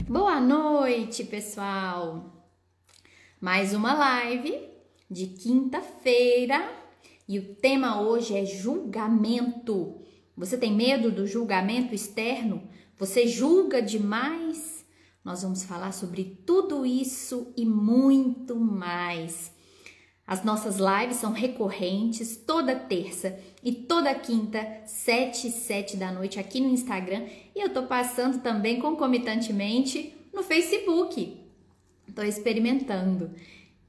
Boa noite, pessoal! Mais uma live de quinta-feira e o tema hoje é julgamento. Você tem medo do julgamento externo? Você julga demais? Nós vamos falar sobre tudo isso e muito mais. As nossas lives são recorrentes toda terça e toda quinta, 7 e 7 da noite aqui no Instagram. E eu tô passando também concomitantemente no Facebook. Tô experimentando.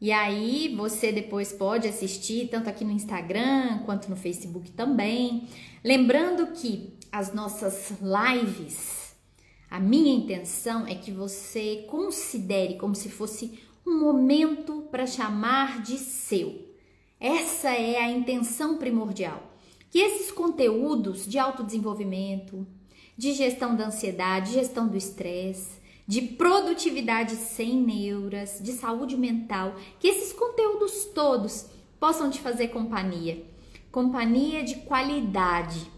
E aí você depois pode assistir tanto aqui no Instagram quanto no Facebook também. Lembrando que as nossas lives, a minha intenção é que você considere como se fosse um momento para chamar de seu. Essa é a intenção primordial. Que esses conteúdos de autodesenvolvimento, de gestão da ansiedade, gestão do estresse, de produtividade sem neuras, de saúde mental, que esses conteúdos todos possam te fazer companhia. Companhia de qualidade.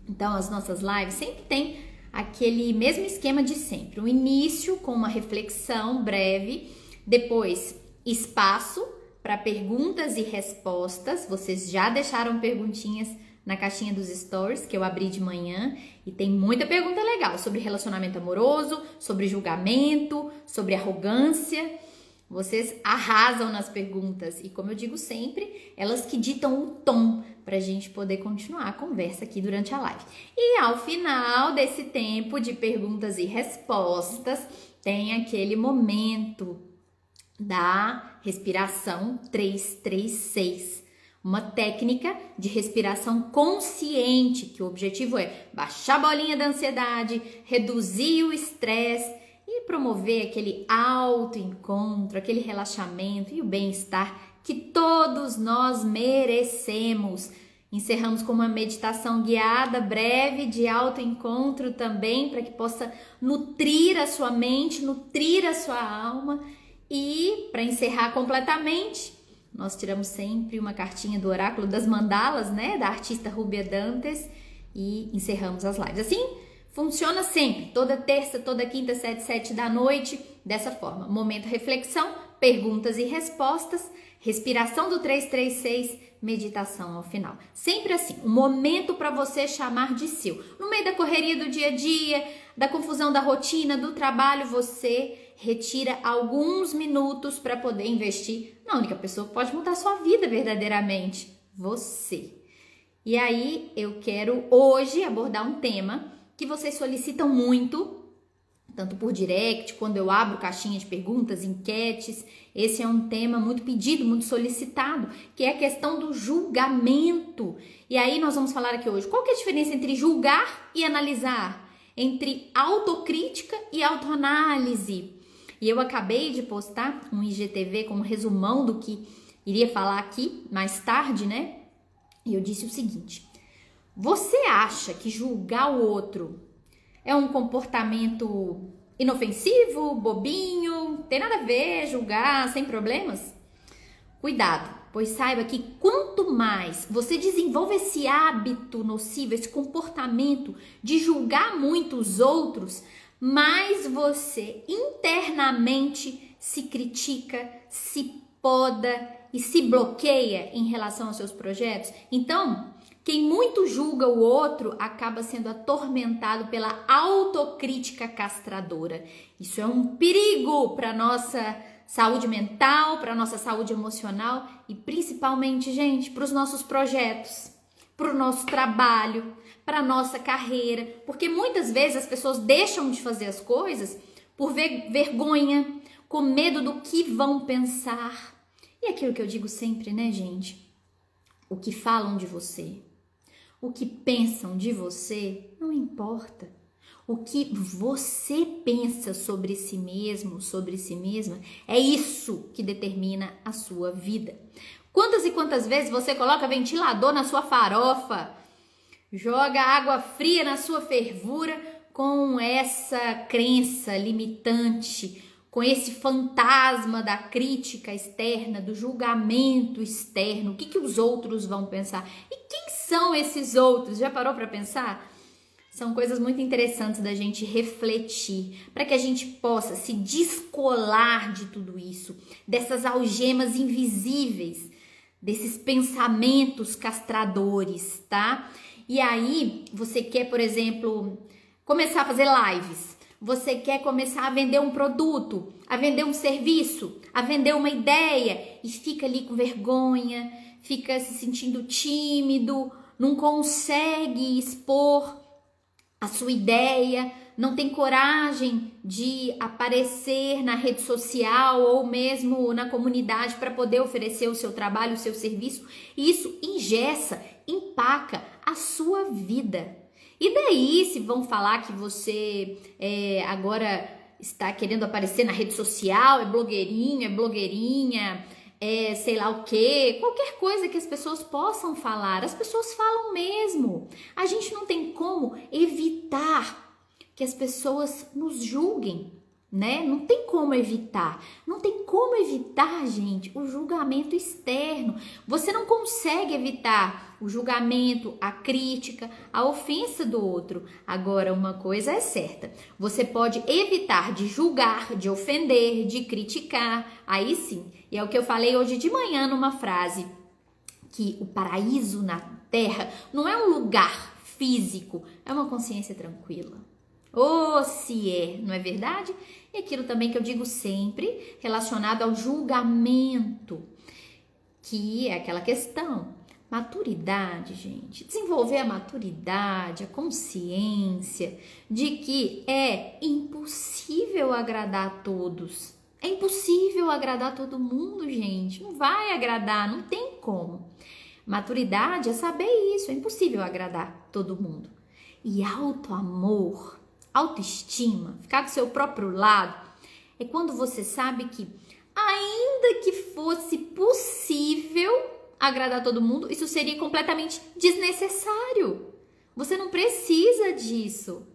Então, as nossas lives sempre tem aquele mesmo esquema de sempre. O início com uma reflexão breve, depois espaço para perguntas e respostas. Vocês já deixaram perguntinhas na caixinha dos stories que eu abri de manhã e tem muita pergunta legal sobre relacionamento amoroso, sobre julgamento, sobre arrogância. Vocês arrasam nas perguntas e, como eu digo sempre, elas que ditam o tom para a gente poder continuar a conversa aqui durante a live. E ao final desse tempo de perguntas e respostas, tem aquele momento da respiração 336. Uma técnica de respiração consciente, que o objetivo é baixar a bolinha da ansiedade, reduzir o estresse e promover aquele autoencontro, aquele relaxamento e o bem-estar que todos nós merecemos. Encerramos com uma meditação guiada, breve, de autoencontro também, para que possa nutrir a sua mente, nutrir a sua alma. E para encerrar completamente, nós tiramos sempre uma cartinha do Oráculo das Mandalas, né, da artista Rúbia Dantas, e encerramos as lives. Assim, funciona sempre, toda terça, toda quinta, 7, 7 da noite, dessa forma. Momento reflexão, perguntas e respostas, respiração do 336, meditação ao final. Sempre assim, um momento para você chamar de seu. No meio da correria do dia a dia, da confusão da rotina, do trabalho, você retira alguns minutos para poder investir na única pessoa que pode mudar a sua vida verdadeiramente, você. E aí eu quero hoje abordar um tema que vocês solicitam muito, tanto por direct, quando eu abro caixinha de perguntas, enquetes. Esse é um tema muito pedido, muito solicitado, que é a questão do julgamento. E aí nós vamos falar aqui hoje, qual que é a diferença entre julgar e analisar? Entre autocrítica e autoanálise? E eu acabei de postar um IGTV como resumão do que iria falar aqui mais tarde, né? E eu disse o seguinte: você acha que julgar o outro é um comportamento inofensivo, bobinho, tem nada a ver, julgar sem problemas? Cuidado, pois saiba que quanto mais você desenvolve esse hábito nocivo, esse comportamento de julgar muito os outros, mais você internamente se critica, se poda e se bloqueia em relação aos seus projetos. Então, quem muito julga o outro acaba sendo atormentado pela autocrítica castradora. Isso é um perigo para a nossa saúde mental, para a nossa saúde emocional e principalmente, gente, para os nossos projetos, para o nosso trabalho, para a nossa carreira, porque muitas vezes as pessoas deixam de fazer as coisas por vergonha, com medo do que vão pensar. E aquilo que eu digo sempre, né, gente? O que falam de você, o que pensam de você, não importa. O que você pensa sobre si mesmo, sobre si mesma, é isso que determina a sua vida. Quantas e quantas vezes você coloca ventilador na sua farofa, joga água fria na sua fervura com essa crença limitante, com esse fantasma da crítica externa, do julgamento externo, o que os outros vão pensar? E quem são esses outros? Já parou para pensar? São coisas muito interessantes da gente refletir, para que a gente possa se descolar de tudo isso, dessas algemas invisíveis, desses pensamentos castradores, tá? E aí, você quer, por exemplo, começar a fazer lives, você quer começar a vender um produto, a vender um serviço, a vender uma ideia e fica ali com vergonha, fica se sentindo tímido, não consegue expor a sua ideia, não tem coragem de aparecer na rede social ou mesmo na comunidade para poder oferecer o seu trabalho, o seu serviço. E isso engessa, empaca a sua vida. E daí, se vão falar que você agora está querendo aparecer na rede social, é blogueirinho, é blogueirinha, sei lá o quê, qualquer coisa que as pessoas possam falar, as pessoas falam mesmo. A gente não tem como evitar que as pessoas nos julguem, né? Não tem como evitar. Não tem como evitar, gente, o julgamento externo. Você não consegue evitar o julgamento, a crítica, a ofensa do outro. Agora, uma coisa é certa. Você pode evitar de julgar, de ofender, de criticar. Aí sim. E é o que eu falei hoje de manhã numa frase, que o paraíso na Terra não é um lugar físico, é uma consciência tranquila. Oh, se é, não é verdade? E aquilo também que eu digo sempre, relacionado ao julgamento, que é aquela questão. Maturidade, gente. Desenvolver a maturidade, a consciência de que é impossível agradar a todos. É impossível agradar todo mundo, gente. Não vai agradar, não tem como. Maturidade é saber isso, é impossível agradar todo mundo. E autoamor, autoestima, ficar do seu próprio lado, é quando você sabe que, ainda que fosse possível agradar todo mundo, isso seria completamente desnecessário. Você não precisa disso.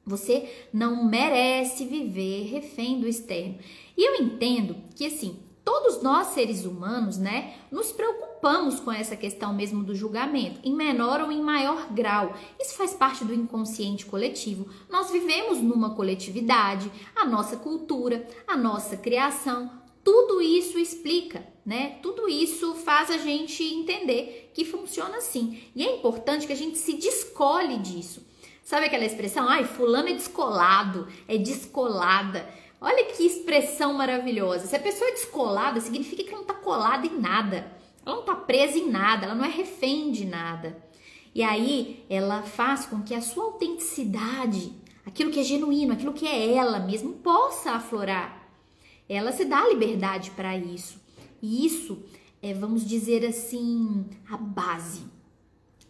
Você não merece viver refém do externo. E eu entendo que, assim, todos nós seres humanos, né, nos preocupamos com essa questão mesmo do julgamento, em menor ou em maior grau. Isso faz parte do inconsciente coletivo. Nós vivemos numa coletividade, a nossa cultura, a nossa criação, tudo isso explica, né? Tudo isso faz a gente entender que funciona assim. E é importante que a gente se descole disso. Sabe aquela expressão? Ai, fulano é descolado, é descolada. Olha que expressão maravilhosa. Se a pessoa é descolada, significa que ela não está colada em nada. Ela não está presa em nada, ela não é refém de nada. E aí, ela faz com que a sua autenticidade, aquilo que é genuíno, aquilo que é ela mesmo, possa aflorar. Ela se dá liberdade para isso. E isso é, vamos dizer assim, a base,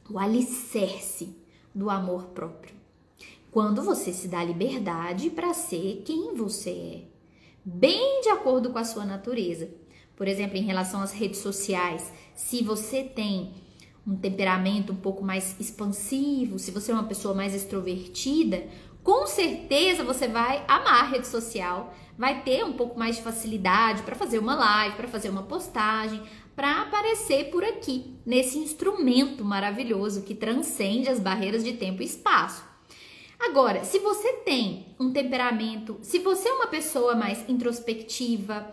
o alicerce do amor próprio. Quando você se dá liberdade para ser quem você é, bem de acordo com a sua natureza. Por exemplo, em relação às redes sociais, se você tem um temperamento um pouco mais expansivo, se você é uma pessoa mais extrovertida, com certeza você vai amar a rede social, vai ter um pouco mais de facilidade para fazer uma live, para fazer uma postagem, para aparecer por aqui, nesse instrumento maravilhoso que transcende as barreiras de tempo e espaço. Agora, se você tem um temperamento, se você é uma pessoa mais introspectiva,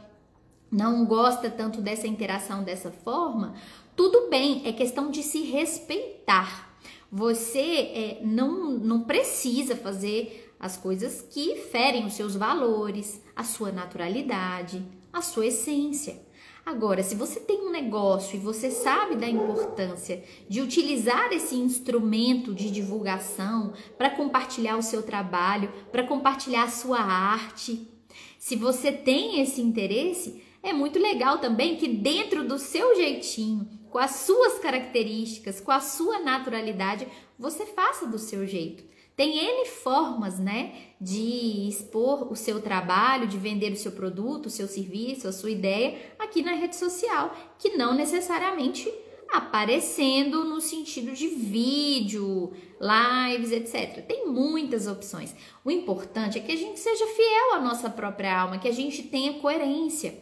não gosta tanto dessa interação dessa forma, tudo bem, é questão de se respeitar. Você não precisa fazer as coisas que ferem os seus valores, a sua naturalidade, a sua essência. Agora, se você tem um negócio e você sabe da importância de utilizar esse instrumento de divulgação para compartilhar o seu trabalho, para compartilhar a sua arte, se você tem esse interesse, é muito legal também que dentro do seu jeitinho, com as suas características, com a sua naturalidade, você faça do seu jeito. Tem N formas, né, de expor o seu trabalho, de vender o seu produto, o seu serviço, a sua ideia aqui na rede social, que não necessariamente aparecendo no sentido de vídeo, lives, etc. Tem muitas opções. O importante é que a gente seja fiel à nossa própria alma, que a gente tenha coerência.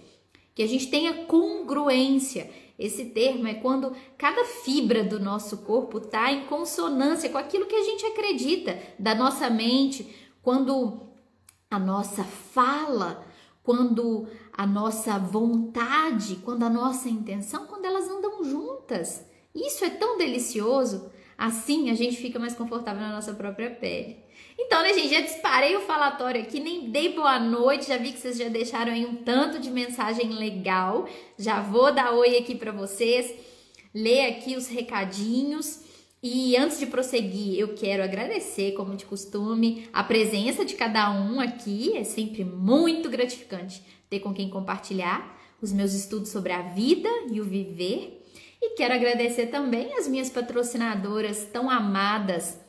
que a gente tenha congruência. Esse termo é quando cada fibra do nosso corpo está em consonância com aquilo que a gente acredita, da nossa mente, quando a nossa fala, quando a nossa vontade, quando a nossa intenção, quando elas andam juntas. Isso é tão delicioso, assim a gente fica mais confortável na nossa própria pele. Então, né, gente, já disparei o falatório aqui, nem dei boa noite, já vi que vocês já deixaram aí um tanto de mensagem legal. Já vou dar oi aqui para vocês, ler aqui os recadinhos. E antes de prosseguir, eu quero agradecer, como de costume, a presença de cada um aqui. É sempre muito gratificante ter com quem compartilhar os meus estudos sobre a vida e o viver. E quero agradecer também as minhas patrocinadoras tão amadas,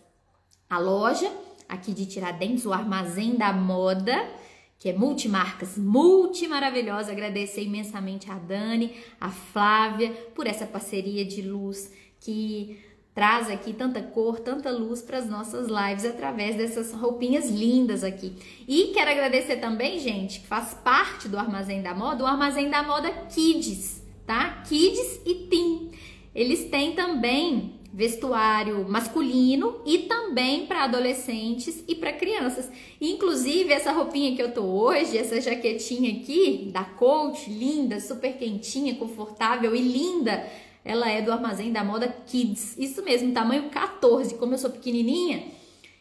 a loja aqui de Tiradentes, o Armazém da Moda, que é multimarcas, multimaravilhosa. Agradecer imensamente a Dani, a Flávia, por essa parceria de luz que traz aqui tanta cor, tanta luz para as nossas lives através dessas roupinhas lindas aqui. E quero agradecer também, gente, que faz parte do Armazém da Moda, o Armazém da Moda Kids, tá? Kids e Teen. Eles têm também vestuário masculino e também para adolescentes e para crianças. Inclusive, essa roupinha que eu tô hoje, essa jaquetinha aqui da Coach, linda, super quentinha, confortável e linda, ela é do Armazém da Moda Kids. Isso mesmo, tamanho 14. Como eu sou pequenininha,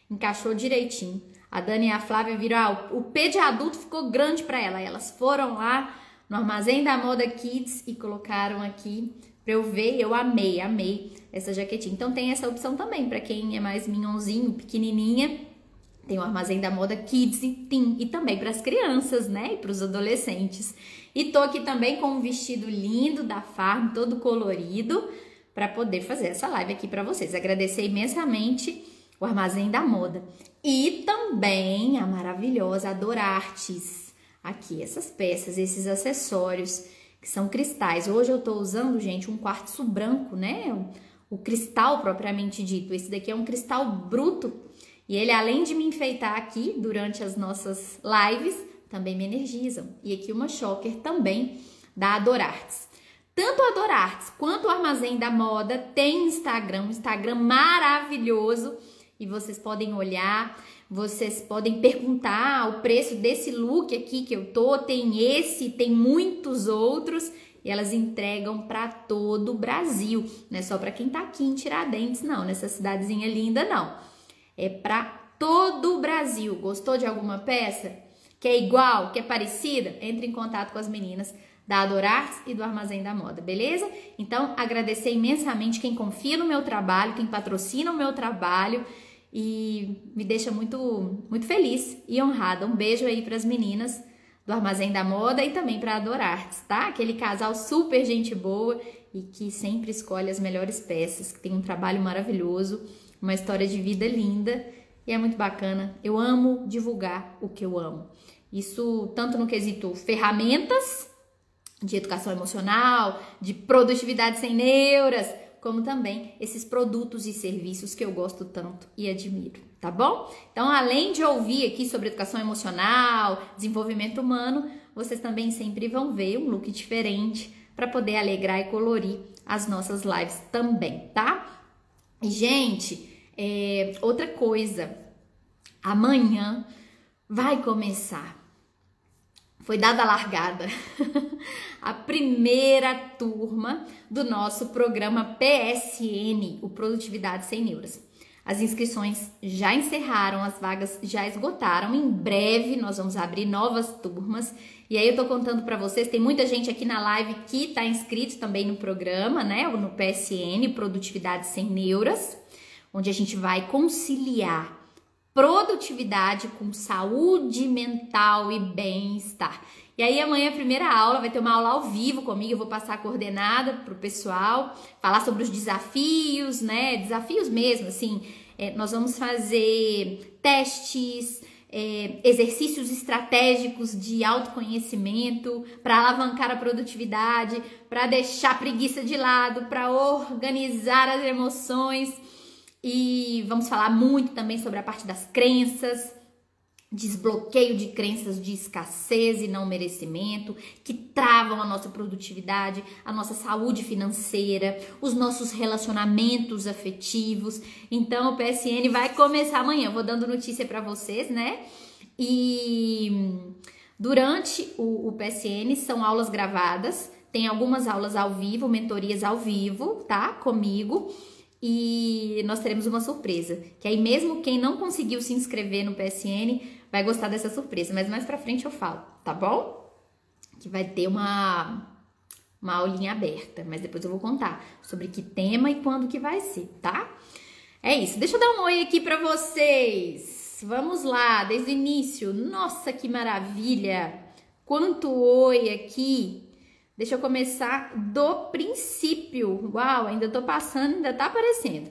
encaixou direitinho. A Dani e a Flávia viram, o P de adulto ficou grande para ela. Elas foram lá no Armazém da Moda Kids e colocaram aqui para eu ver. Eu amei essa jaquetinha. Então tem essa opção também para quem é mais minhonzinho, pequenininha. Tem o Armazém da Moda Kids e Teen, e também para as crianças, né? E para os adolescentes. E tô aqui também com um vestido lindo da Farm, todo colorido, para poder fazer essa live aqui para vocês. Agradecer imensamente o Armazém da Moda. E também a maravilhosa Adorartes. Aqui, essas peças, esses acessórios que são cristais. Hoje eu tô usando, gente, um quartzo branco, né? O cristal propriamente dito. Esse daqui é um cristal bruto. E ele, além de me enfeitar aqui durante as nossas lives, também me energizam. E aqui uma choker também da Adorartes. Tanto a Adorartes quanto o Armazém da Moda tem Instagram, um Instagram maravilhoso. E vocês podem olhar, vocês podem perguntar o preço desse look aqui que eu tô. Tem esse, tem muitos outros. E elas entregam para todo o Brasil. Não é só para quem tá aqui em Tiradentes, não. Nessa cidadezinha linda, não. É para todo o Brasil. Gostou de alguma peça? Quer igual? Quer parecida? Entre em contato com as meninas da Adorartes e do Armazém da Moda, beleza? Então, agradecer imensamente quem confia no meu trabalho, quem patrocina o meu trabalho e me deixa muito, muito feliz e honrada. Um beijo aí para as meninas do Armazém da Moda e também para a Adorartes, tá? Aquele casal super gente boa e que sempre escolhe as melhores peças, que tem um trabalho maravilhoso, uma história de vida linda e é muito bacana. Eu amo divulgar o que eu amo. Isso tanto no quesito ferramentas de educação emocional, de produtividade sem neuras, como também esses produtos e serviços que eu gosto tanto e admiro, tá bom? Então, além de ouvir aqui sobre educação emocional, desenvolvimento humano, vocês também sempre vão ver um look diferente para poder alegrar e colorir as nossas lives também, tá? E, gente, outra coisa, amanhã vai começar. Foi dada a largada a primeira turma do nosso programa PSN, o Produtividade Sem Neuras. As inscrições já encerraram, as vagas já esgotaram. Em breve nós vamos abrir novas turmas. E aí eu tô contando para vocês, tem muita gente aqui na live que tá inscrito também no programa, né? No PSN, Produtividade Sem Neuras, onde a gente vai conciliar produtividade com saúde mental e bem-estar. E aí amanhã a primeira aula, vai ter uma aula ao vivo comigo, eu vou passar a coordenada pro pessoal, falar sobre os desafios, né? Desafios mesmo, assim, nós vamos fazer testes, exercícios estratégicos de autoconhecimento para alavancar a produtividade, para deixar a preguiça de lado, para organizar as emoções. E vamos falar muito também sobre a parte das crenças, desbloqueio de crenças de escassez e não merecimento, que travam a nossa produtividade, a nossa saúde financeira, os nossos relacionamentos afetivos. Então, o PSN vai começar amanhã. Eu vou dando notícia para vocês, né? E durante o PSN são aulas gravadas, tem algumas aulas ao vivo, mentorias ao vivo, tá? Comigo. E nós teremos uma surpresa, que aí mesmo quem não conseguiu se inscrever no PSN vai gostar dessa surpresa, mas mais pra frente eu falo, tá bom? Que vai ter uma aulinha aberta, mas depois eu vou contar sobre que tema e quando que vai ser, tá? É isso, deixa eu dar um oi aqui pra vocês, vamos lá, desde o início, nossa que maravilha, quanto oi aqui. Deixa eu começar do princípio. Uau, ainda tô passando, ainda tá aparecendo.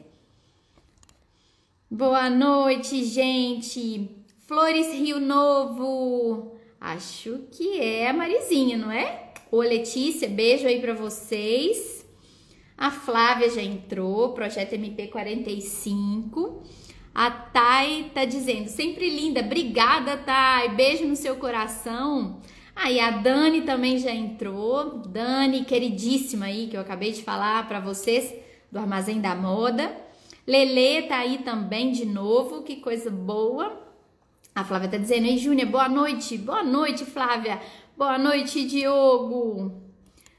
Boa noite, gente. Flores Rio Novo. Acho que é a Marizinha, não é? Ô, Letícia, beijo aí pra vocês. A Flávia já entrou, Projeto MP45. A Thay tá dizendo, sempre linda. Obrigada, Thay. Beijo no seu coração. Aí a Dani também já entrou, Dani, queridíssima aí, que eu acabei de falar para vocês, do Armazém da Moda. Lelê tá aí também de novo, que coisa boa. A Flávia tá dizendo, ei, Júnia, boa noite, Flávia, boa noite, Diogo.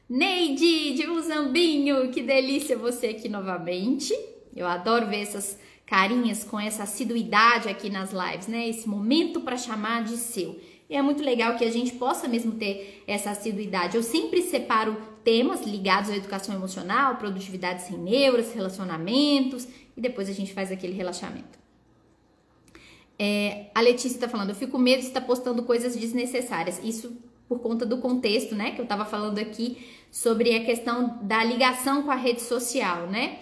Neide, de Muzambinho, que delícia você aqui novamente. Eu adoro ver essas carinhas com essa assiduidade aqui nas lives, né? Esse momento para chamar de seu. E é muito legal que a gente possa mesmo ter essa assiduidade. Eu sempre separo temas ligados à educação emocional, produtividade sem neuras, relacionamentos, e depois a gente faz aquele relaxamento. A Letícia tá falando, eu fico com medo de estar postando coisas desnecessárias. Isso por conta do contexto, né? Que eu tava falando aqui sobre a questão da ligação com a rede social, né?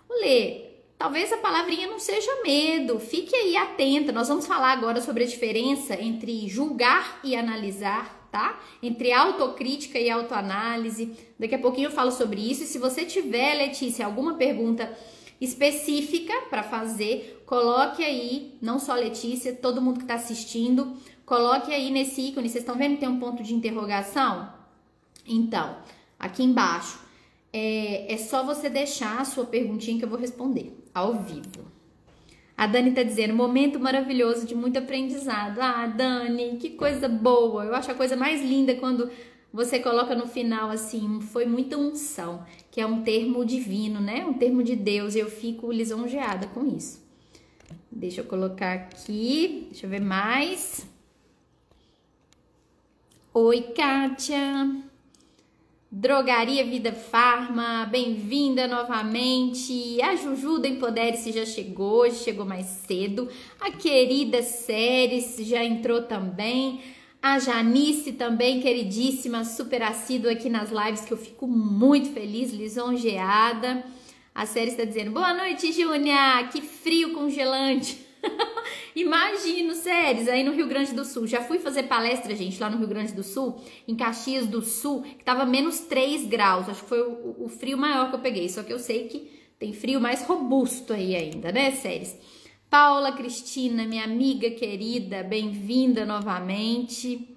Lê, talvez a palavrinha não seja medo, fique aí atenta. Nós vamos falar agora sobre a diferença entre julgar e analisar, tá? Entre autocrítica e autoanálise. Daqui a pouquinho eu falo sobre isso. E se você tiver, Letícia, alguma pergunta específica para fazer, coloque aí, não só Letícia, todo mundo que está assistindo, coloque aí nesse ícone. Vocês estão vendo que tem um ponto de interrogação? Então, aqui embaixo. É só você deixar a sua perguntinha que eu vou responder ao vivo. A Dani tá dizendo, momento maravilhoso de muito aprendizado. Ah, Dani, que coisa boa. Eu acho a coisa mais linda quando você coloca no final assim, foi muita unção, que é um termo divino, né? Um termo de Deus, e eu fico lisonjeada com isso. Deixa eu colocar aqui, deixa eu ver mais. Oi, Kátia. Drogaria Vida Farma, bem-vinda novamente. A Juju do Empodere-se já chegou mais cedo. A querida Séries já entrou também. A Janice também, queridíssima, super assídua aqui nas lives, que eu fico muito feliz, lisonjeada. A Séries está dizendo, boa noite, Júnia, que frio congelante. Imagino, Séries, aí no Rio Grande do Sul. Já fui fazer palestra, gente, lá no Rio Grande do Sul, em Caxias do Sul, que tava menos 3 graus. Acho que foi o frio maior que eu peguei. Só que eu sei que tem frio mais robusto aí ainda, né, Séries? Paula Cristina, minha amiga querida, bem-vinda novamente.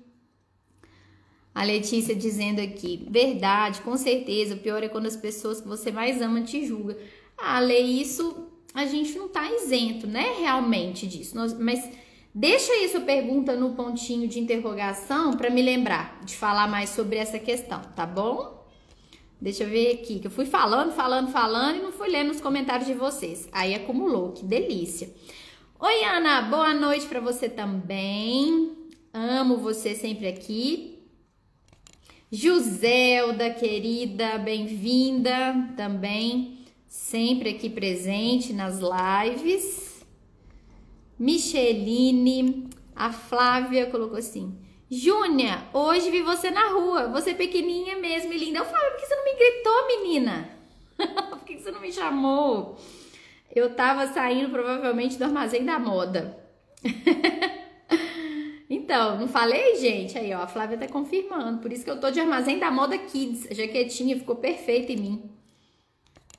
A Letícia dizendo aqui, verdade, com certeza, o pior é quando as pessoas que você mais ama te julgam. Ah, Lê, isso a gente não tá isento, né, realmente disso. Mas deixa aí sua pergunta no pontinho de interrogação para me lembrar de falar mais sobre essa questão, tá bom? Deixa eu ver aqui, que eu fui falando e não fui lendo os comentários de vocês. Aí acumulou, que delícia. Oi, Ana, boa noite para você também. Amo você sempre aqui. Joselda, querida, bem-vinda também. Sempre aqui presente nas lives. Micheline, a Flávia colocou assim, Júnia, hoje vi você na rua, você pequenininha mesmo e linda. Eu falei, por que você não me gritou, menina? Por que você não me chamou? Eu tava saindo provavelmente do Armazém da Moda. Então, não falei, gente? Aí, ó, a Flávia tá confirmando. Por isso que eu tô de Armazém da Moda Kids. A jaquetinha ficou perfeita em mim.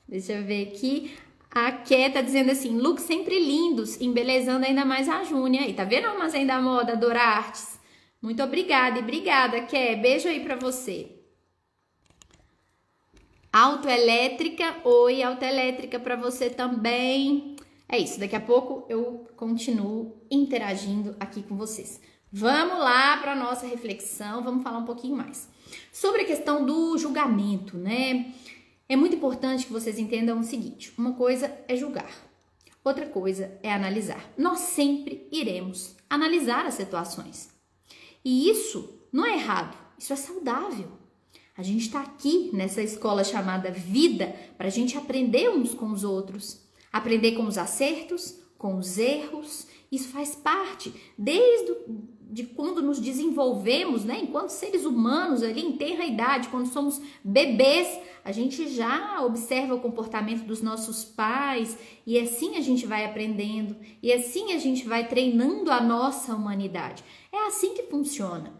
Deixa eu ver aqui. A Ké tá dizendo assim, looks sempre lindos, embelezando ainda mais a Júnia. E tá vendo o Armazém da Moda, Dora Artes? Muito obrigada e obrigada, Ké. Beijo aí pra você. Autoelétrica, oi, autoelétrica pra você também. É isso, daqui a pouco eu continuo interagindo aqui com vocês. Vamos lá para nossa reflexão, vamos falar um pouquinho mais sobre a questão do julgamento, né? É muito importante que vocês entendam o seguinte: uma coisa é julgar, outra coisa é analisar. Nós sempre iremos analisar as situações. E isso não é errado, isso é saudável. A gente está aqui nessa escola chamada vida para a gente aprender uns com os outros, aprender com os acertos, com os erros. Isso faz parte desde de quando nos desenvolvemos, né? Enquanto seres humanos ali em tenra idade, quando somos bebês, a gente já observa o comportamento dos nossos pais e assim a gente vai aprendendo e assim a gente vai treinando a nossa humanidade. É assim que funciona.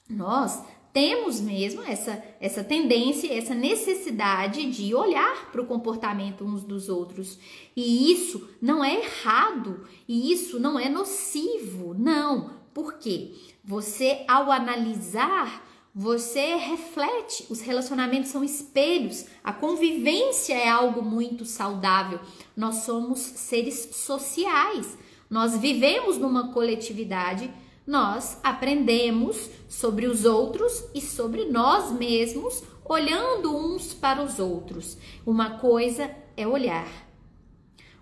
Nós temos mesmo essa tendência, essa necessidade de olhar para o comportamento uns dos outros. E isso não é errado, e isso não é nocivo, não. Por quê? Você, ao analisar, você reflete. Os relacionamentos são espelhos. A convivência é algo muito saudável. Nós somos seres sociais. Nós vivemos numa coletividade. Nós aprendemos sobre os outros e sobre nós mesmos, olhando uns para os outros. Uma coisa é olhar,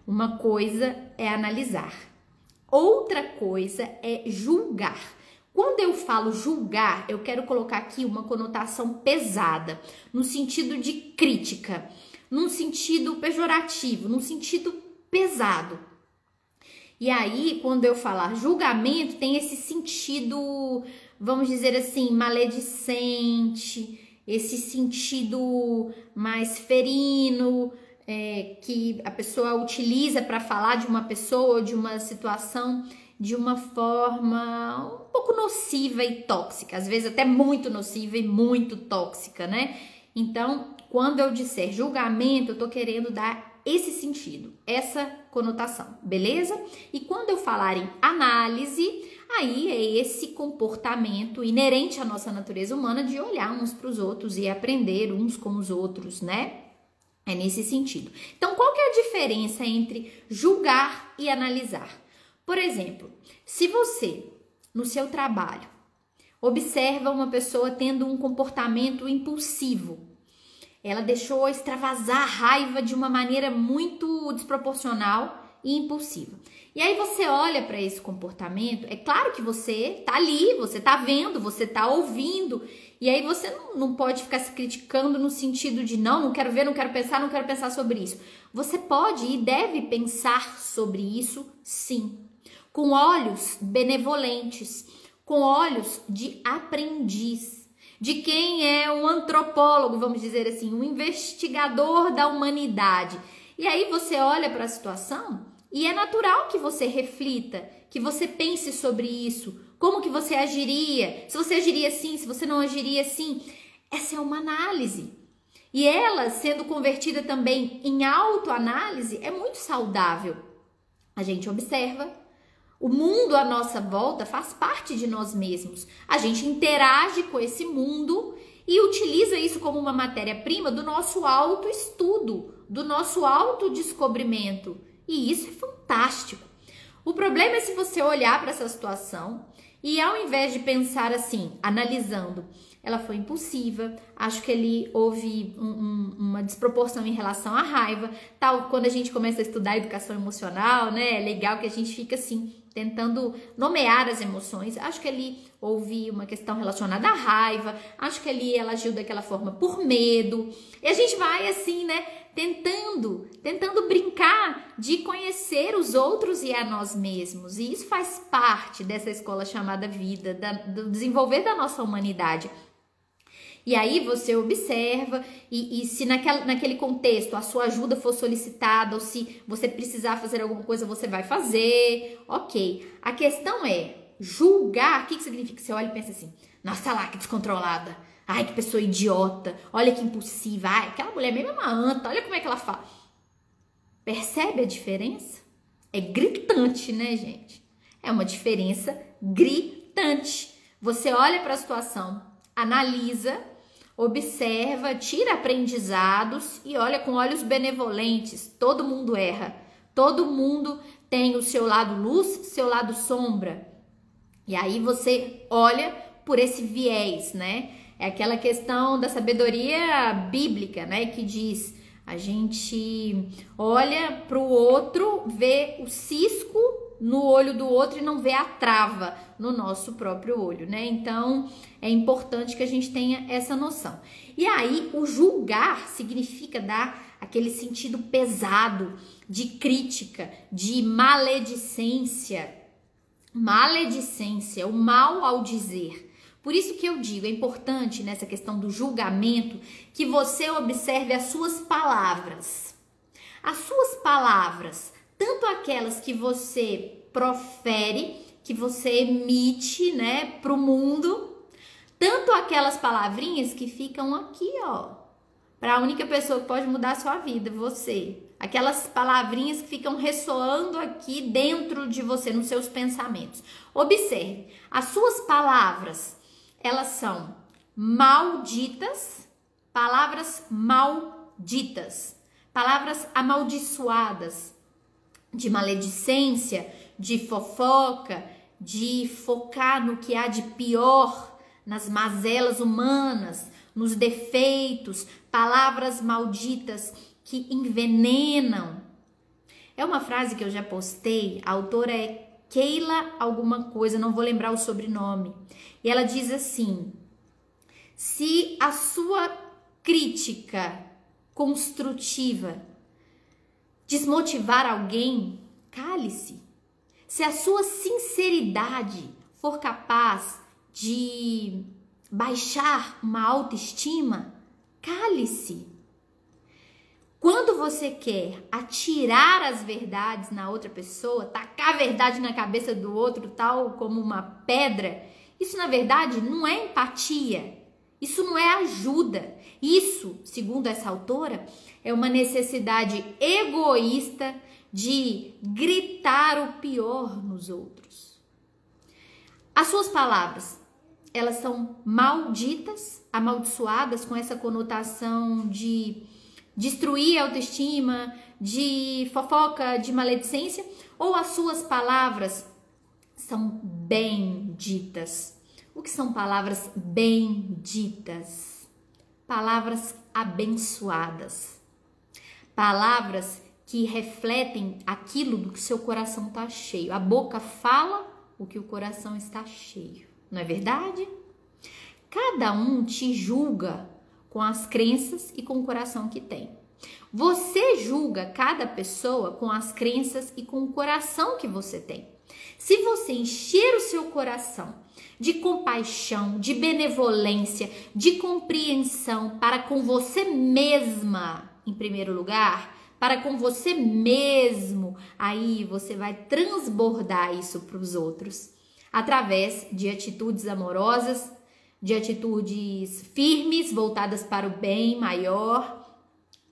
uma coisa é analisar, outra coisa é julgar. Quando eu falo julgar, eu quero colocar aqui uma conotação pesada, no sentido de crítica, num sentido pejorativo, num sentido pesado. E aí, quando eu falar julgamento, tem esse sentido, vamos dizer assim, maledicente, esse sentido mais ferino, que a pessoa utiliza para falar de uma pessoa, de uma situação, de uma forma um pouco nociva e tóxica, às vezes até muito nociva e muito tóxica, né? Então, quando eu disser julgamento, eu tô querendo dar esse sentido, essa conotação, beleza? E quando eu falar em análise, aí é esse comportamento inerente à nossa natureza humana de olhar uns para os outros e aprender uns com os outros, né? É nesse sentido. Então, qual que é a diferença entre julgar e analisar? Por exemplo, se você, no seu trabalho, observa uma pessoa tendo um comportamento impulsivo, ela deixou extravasar a raiva de uma maneira muito desproporcional e impulsiva. E aí você olha para esse comportamento, é claro que você tá ali, você tá vendo, você tá ouvindo, e aí você não pode ficar se criticando no sentido de não quero ver, não quero pensar sobre isso. Você pode e deve pensar sobre isso, sim, com olhos benevolentes, com olhos de aprendiz, de quem é um antropólogo, vamos dizer assim, um investigador da humanidade. E aí você olha para a situação e é natural que você reflita, que você pense sobre isso, como que você agiria, se você agiria assim, se você não agiria assim. Essa é uma análise. E ela, sendo convertida também em autoanálise, é muito saudável. A gente observa. O mundo à nossa volta faz parte de nós mesmos. A gente interage com esse mundo e utiliza isso como uma matéria-prima do nosso autoestudo, do nosso autodescobrimento. E isso é fantástico. O problema é se você olhar para essa situação e ao invés de pensar assim, analisando, ela foi impulsiva, acho que ali houve uma desproporção em relação à raiva, tal, quando a gente começa a estudar educação emocional, né, é legal que a gente fica assim, tentando nomear as emoções. Acho que ali houve uma questão relacionada à raiva, acho que ali ela agiu daquela forma por medo, e a gente vai assim, né, tentando brincar de conhecer os outros e a nós mesmos, e isso faz parte dessa escola chamada vida, do desenvolver da nossa humanidade. E aí você observa e se naquele contexto a sua ajuda for solicitada ou se você precisar fazer alguma coisa, você vai fazer, ok. A questão é julgar. O que significa? Você olha e pensa assim, nossa lá, que descontrolada. Ai, que pessoa idiota. Olha que impulsiva. Ai, aquela mulher mesmo é uma anta. Olha como é que ela fala. Percebe a diferença? É gritante, né, gente? É uma diferença gritante. Você olha para a situação, analisa, observa, tira aprendizados e olha com olhos benevolentes. Todo mundo erra. Todo mundo tem o seu lado luz, seu lado sombra. E aí você olha por esse viés, né? É aquela questão da sabedoria bíblica, né? Que diz, a gente olha para o outro, vê o cisco no olho do outro e não vê a trava no nosso próprio olho, né? Então, é importante que a gente tenha essa noção. E aí, o julgar significa dar aquele sentido pesado de crítica, de maledicência. Maledicência, o mal ao dizer. Por isso que eu digo, é importante nessa questão do julgamento que você observe as suas palavras. As suas palavras, tanto aquelas que você profere, que você emite, né, para o mundo, tanto aquelas palavrinhas que ficam aqui, ó, para a única pessoa que pode mudar a sua vida, você. Aquelas palavrinhas que ficam ressoando aqui dentro de você, nos seus pensamentos. Observe, as suas palavras, elas são malditas, palavras malditas, palavras amaldiçoadas, de maledicência, de fofoca, de focar no que há de pior, nas mazelas humanas, nos defeitos, palavras malditas que envenenam. É uma frase que eu já postei, a autora é Keila alguma coisa, não vou lembrar o sobrenome. E ela diz assim: se a sua crítica construtiva desmotivar alguém, cale-se. Se a sua sinceridade for capaz de baixar uma autoestima, cale-se. Quando você quer atirar as verdades na outra pessoa, tacar a verdade na cabeça do outro tal como uma pedra, isso na verdade não é empatia, isso não é ajuda. Isso, segundo essa autora, é uma necessidade egoísta de gritar o pior nos outros. As suas palavras, elas são malditas, amaldiçoadas, com essa conotação de destruir a autoestima, de fofoca, de maledicência, ou as suas palavras são benditas? O que são palavras benditas? Palavras abençoadas. Palavras que refletem aquilo do que seu coração está cheio. A boca fala o que o coração está cheio. Não é verdade? Cada um te julga com as crenças e com o coração que tem. Você julga cada pessoa com as crenças e com o coração que você tem. Se você encher o seu coração de compaixão, de benevolência, de compreensão para com você mesma, em primeiro lugar, para com você mesmo, aí você vai transbordar isso para os outros, através de atitudes amorosas, de atitudes firmes, voltadas para o bem maior,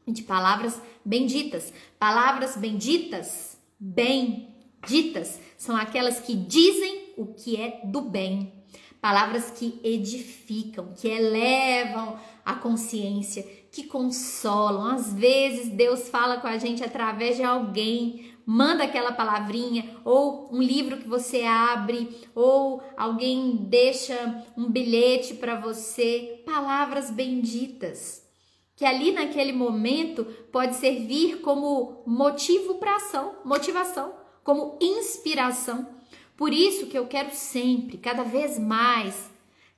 de palavras benditas. Palavras benditas, benditas, são aquelas que dizem o que é do bem. Palavras que edificam, que elevam a consciência, que consolam. Às vezes Deus fala com a gente através de alguém, manda aquela palavrinha, ou um livro que você abre, ou alguém deixa um bilhete para você. Palavras benditas, que ali naquele momento pode servir como motivo para ação, motivação, como inspiração. Por isso que eu quero sempre, cada vez mais,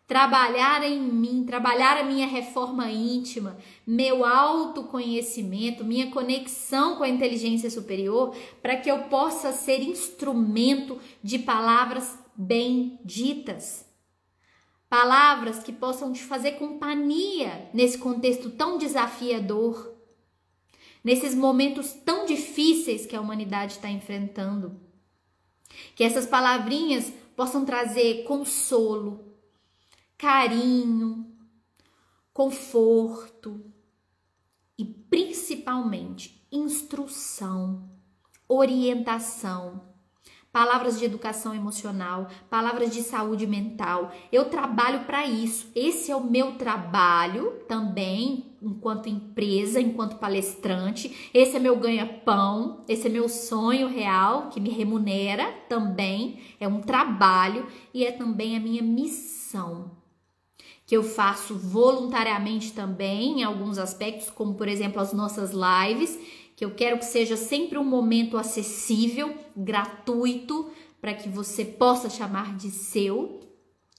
trabalhar em mim, trabalhar a minha reforma íntima, meu autoconhecimento, minha conexão com a inteligência superior, para que eu possa ser instrumento de palavras benditas. Palavras que possam te fazer companhia nesse contexto tão desafiador, nesses momentos tão difíceis que a humanidade está enfrentando. Que essas palavrinhas possam trazer consolo, carinho, conforto e principalmente instrução, orientação, palavras de educação emocional, palavras de saúde mental. Eu trabalho para isso. Esse é o meu trabalho também, enquanto empresa, enquanto palestrante. Esse é meu ganha-pão, esse é meu sonho real, que me remunera também. É um trabalho e é também a minha missão, que eu faço voluntariamente também em alguns aspectos, como por exemplo as nossas lives, que eu quero que seja sempre um momento acessível, gratuito, para que você possa chamar de seu.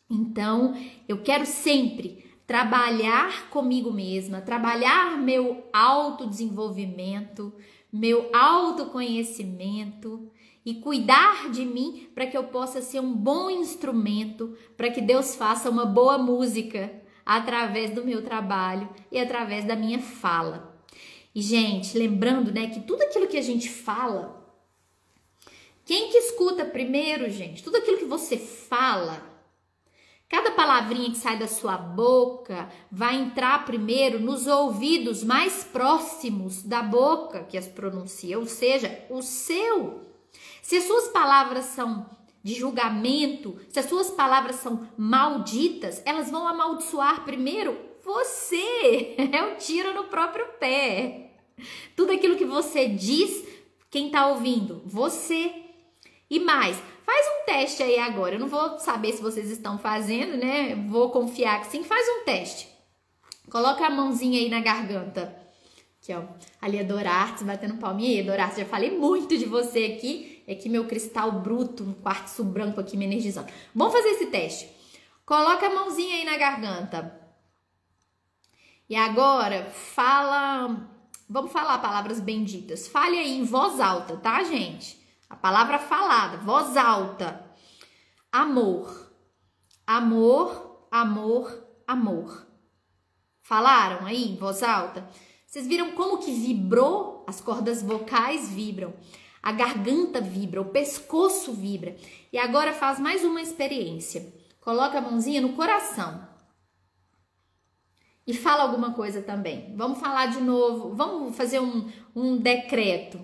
Então, eu quero sempre trabalhar comigo mesma, trabalhar meu autodesenvolvimento, meu autoconhecimento e cuidar de mim para que eu possa ser um bom instrumento, para que Deus faça uma boa música através do meu trabalho e através da minha fala. E, gente, lembrando, né, que tudo aquilo que a gente fala, quem que escuta primeiro, gente? Tudo aquilo que você fala, cada palavrinha que sai da sua boca vai entrar primeiro nos ouvidos mais próximos da boca que as pronuncia, ou seja, o seu. Se as suas palavras são de julgamento, se as suas palavras são malditas, elas vão amaldiçoar primeiro você. É um tiro no próprio pé. Tudo aquilo que você diz, quem tá ouvindo? Você. E mais, faz um teste aí agora. Eu não vou saber se vocês estão fazendo, né? Vou confiar que sim. Faz um teste. Coloca a mãozinha aí na garganta. Aqui, ó. Ali é Dorartes, batendo palminha aí. Dorartes, já falei muito de você aqui. É que meu cristal bruto, um quartzo branco aqui me energizando. Vamos fazer esse teste. Coloca a mãozinha aí na garganta. E agora, vamos falar palavras benditas. Fale aí em voz alta, tá, gente? A palavra falada, voz alta. Amor, amor, amor, amor. Falaram aí em voz alta? Vocês viram como que vibrou? As cordas vocais vibram, a garganta vibra, o pescoço vibra. E agora faz mais uma experiência. Coloca a mãozinha no coração. E fala alguma coisa também. Vamos falar de novo. Vamos fazer um decreto.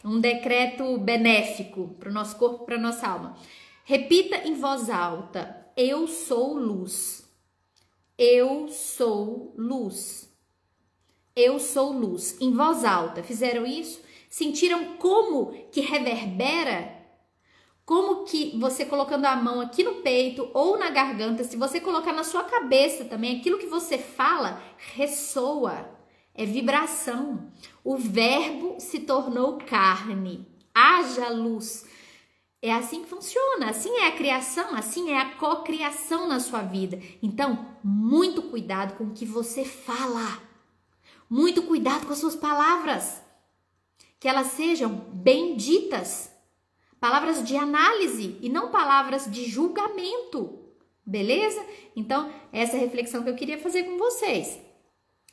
Um decreto benéfico para o nosso corpo, para a nossa alma. Repita em voz alta. Eu sou luz. Eu sou luz. Eu sou luz. Em voz alta. Fizeram isso? Sentiram como que reverbera? Como que você colocando a mão aqui no peito ou na garganta, se você colocar na sua cabeça também, aquilo que você fala ressoa, é vibração. O verbo se tornou carne, haja luz. É assim que funciona, assim é a criação, assim é a cocriação na sua vida. Então, muito cuidado com o que você fala, muito cuidado com as suas palavras, que elas sejam benditas. Palavras de análise e não palavras de julgamento, beleza? Então, essa é a reflexão que eu queria fazer com vocês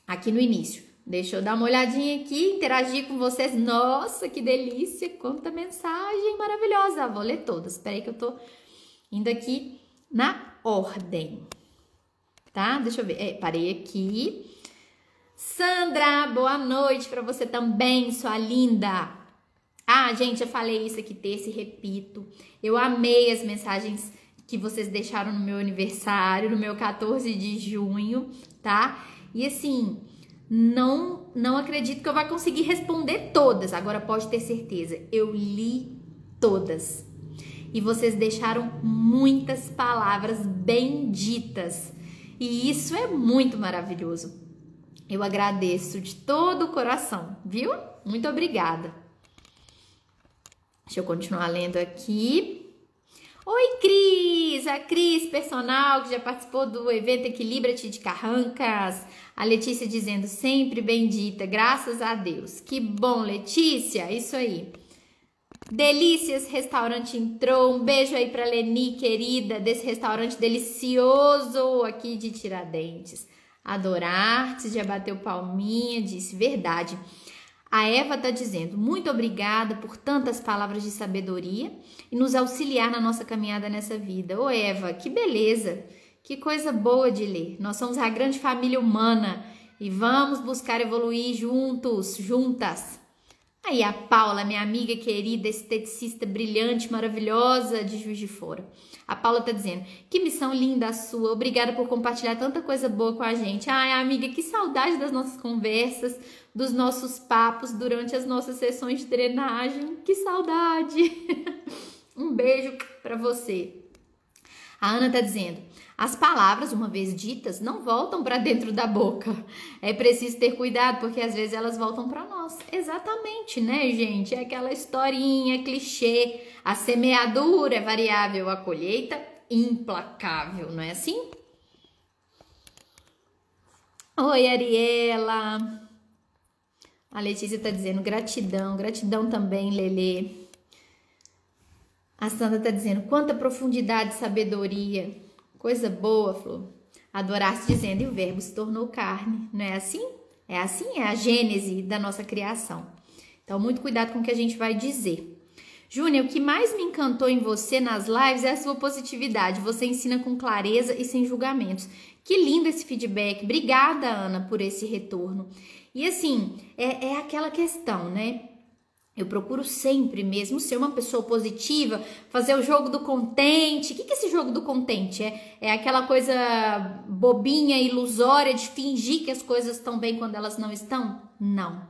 aqui no início. Deixa eu dar uma olhadinha aqui, interagir com vocês. Nossa, que delícia! Quanta mensagem maravilhosa! Vou ler todas. Espera aí que eu tô indo aqui na ordem, tá? Deixa eu ver. Parei aqui. Sandra, boa noite para você também, sua linda! Ah, gente, eu falei isso aqui terça e repito. Eu amei as mensagens que vocês deixaram no meu aniversário, no meu 14 de junho, tá? E assim, não acredito que eu vá conseguir responder todas. Agora pode ter certeza, eu li todas. E vocês deixaram muitas palavras benditas. E isso é muito maravilhoso. Eu agradeço de todo o coração, viu? Muito obrigada. Deixa eu continuar lendo aqui. Oi, Cris! A Cris, personal, que já participou do evento Equilibra-te de Carrancas. A Letícia dizendo sempre bendita, graças a Deus. Que bom, Letícia, isso aí. Delícias Restaurante entrou. Um beijo aí pra Leni, querida, desse restaurante delicioso aqui de Tiradentes. Adorar-te, já bateu palminha, disse verdade. A Eva está dizendo, muito obrigada por tantas palavras de sabedoria e nos auxiliar na nossa caminhada nessa vida. Ô Eva, que beleza, que coisa boa de ler. Nós somos a grande família humana e vamos buscar evoluir juntos, juntas. Aí a Paula, minha amiga querida, esteticista brilhante, maravilhosa de Juiz de Fora. A Paula tá dizendo, que missão linda a sua, obrigada por compartilhar tanta coisa boa com a gente. Ai, amiga, que saudade das nossas conversas, dos nossos papos durante as nossas sessões de drenagem. Que saudade! Um beijo pra você. A Ana tá dizendo, as palavras, uma vez ditas, não voltam para dentro da boca. É preciso ter cuidado, porque às vezes elas voltam para nós. Exatamente, né, gente? É aquela historinha, clichê. A semeadura é variável, a colheita implacável, não é assim? Oi, Ariela. A Letícia tá dizendo gratidão, gratidão também, Lelê. A Sandra tá dizendo, quanta profundidade e sabedoria. Coisa boa, Flor. A Dorace dizendo, e o verbo se tornou carne. Não é assim? É assim, é a gênese da nossa criação. Então, muito cuidado com o que a gente vai dizer. Júnior, o que mais me encantou em você nas lives é a sua positividade. Você ensina com clareza e sem julgamentos. Que lindo esse feedback. Obrigada, Ana, por esse retorno. E assim, é aquela questão, né? Eu procuro sempre mesmo ser uma pessoa positiva, fazer o jogo do contente. O que é esse jogo do contente? É aquela coisa bobinha, ilusória de fingir que as coisas estão bem quando elas não estão? Não.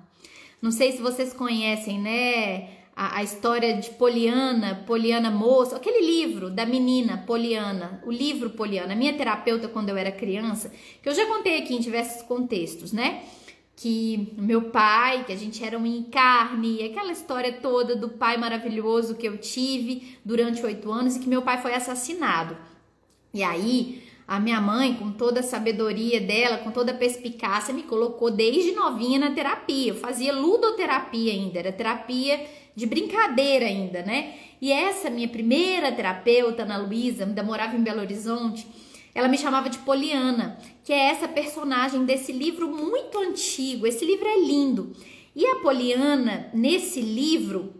Não sei se vocês conhecem, né? A história de Poliana moça, aquele livro da menina Poliana, o livro Poliana. A minha terapeuta, quando eu era criança, que eu já contei aqui em diversos contextos, né? Que meu pai, que a gente era um encarne, aquela história toda do pai maravilhoso que eu tive durante 8 anos e que meu pai foi assassinado. E aí, a minha mãe, com toda a sabedoria dela, com toda a perspicácia, me colocou desde novinha na terapia. Eu fazia ludoterapia ainda, era terapia de brincadeira ainda, né? E essa minha primeira terapeuta, Ana Luísa, ainda morava em Belo Horizonte, ela me chamava de Poliana, que é essa personagem desse livro muito antigo. Esse livro é lindo. E a Poliana, nesse livro,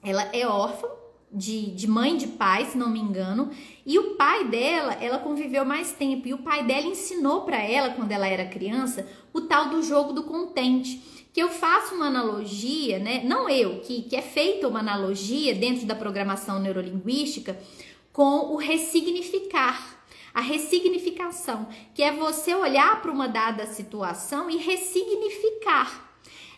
ela é órfã de mãe e de pai, se não me engano. E o pai dela, ela conviveu mais tempo. E o pai dela ensinou para ela, quando ela era criança, o tal do jogo do contente. Que eu faço uma analogia, né? Não eu, que é feita uma analogia dentro da programação neurolinguística com o ressignificar. A ressignificação, que é você olhar para uma dada situação e ressignificar.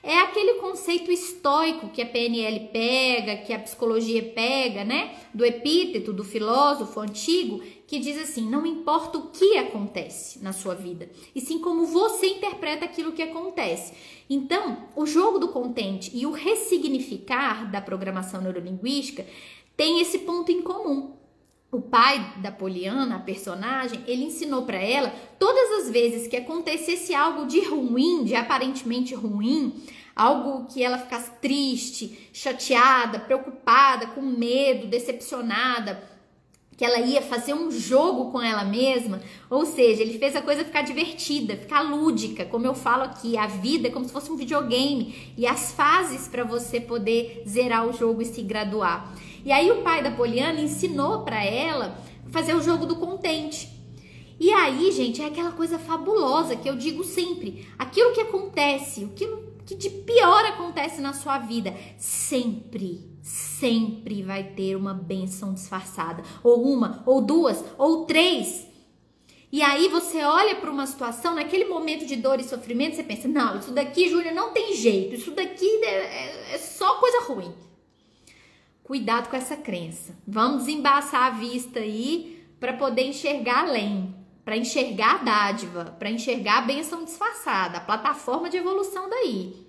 É aquele conceito estoico que a PNL pega, que a psicologia pega, né? Do Epíteto, do filósofo antigo, que diz assim, não importa o que acontece na sua vida, e sim como você interpreta aquilo que acontece. Então, o jogo do contente e o ressignificar da programação neurolinguística tem esse ponto em comum. O pai da Poliana, a personagem, ele ensinou para ela, todas as vezes que acontecesse algo de ruim, de aparentemente ruim, algo que ela ficasse triste, chateada, preocupada, com medo, decepcionada, que ela ia fazer um jogo com ela mesma, ou seja, ele fez a coisa ficar divertida, ficar lúdica, como eu falo aqui, a vida é como se fosse um videogame, e as fases para você poder zerar o jogo e se graduar. E aí o pai da Poliana ensinou para ela fazer o jogo do contente. E aí, gente, é aquela coisa fabulosa que eu digo sempre, aquilo que acontece, aquilo que de pior acontece na sua vida, sempre vai ter uma bênção disfarçada, ou uma, ou duas, ou 3. E aí você olha para uma situação, naquele momento de dor e sofrimento, você pensa, não, isso daqui, Júlia, não tem jeito, isso daqui é só coisa ruim. Cuidado com essa crença. Vamos desembaçar a vista aí para poder enxergar além, para enxergar a dádiva, para enxergar a bênção disfarçada, a plataforma de evolução daí.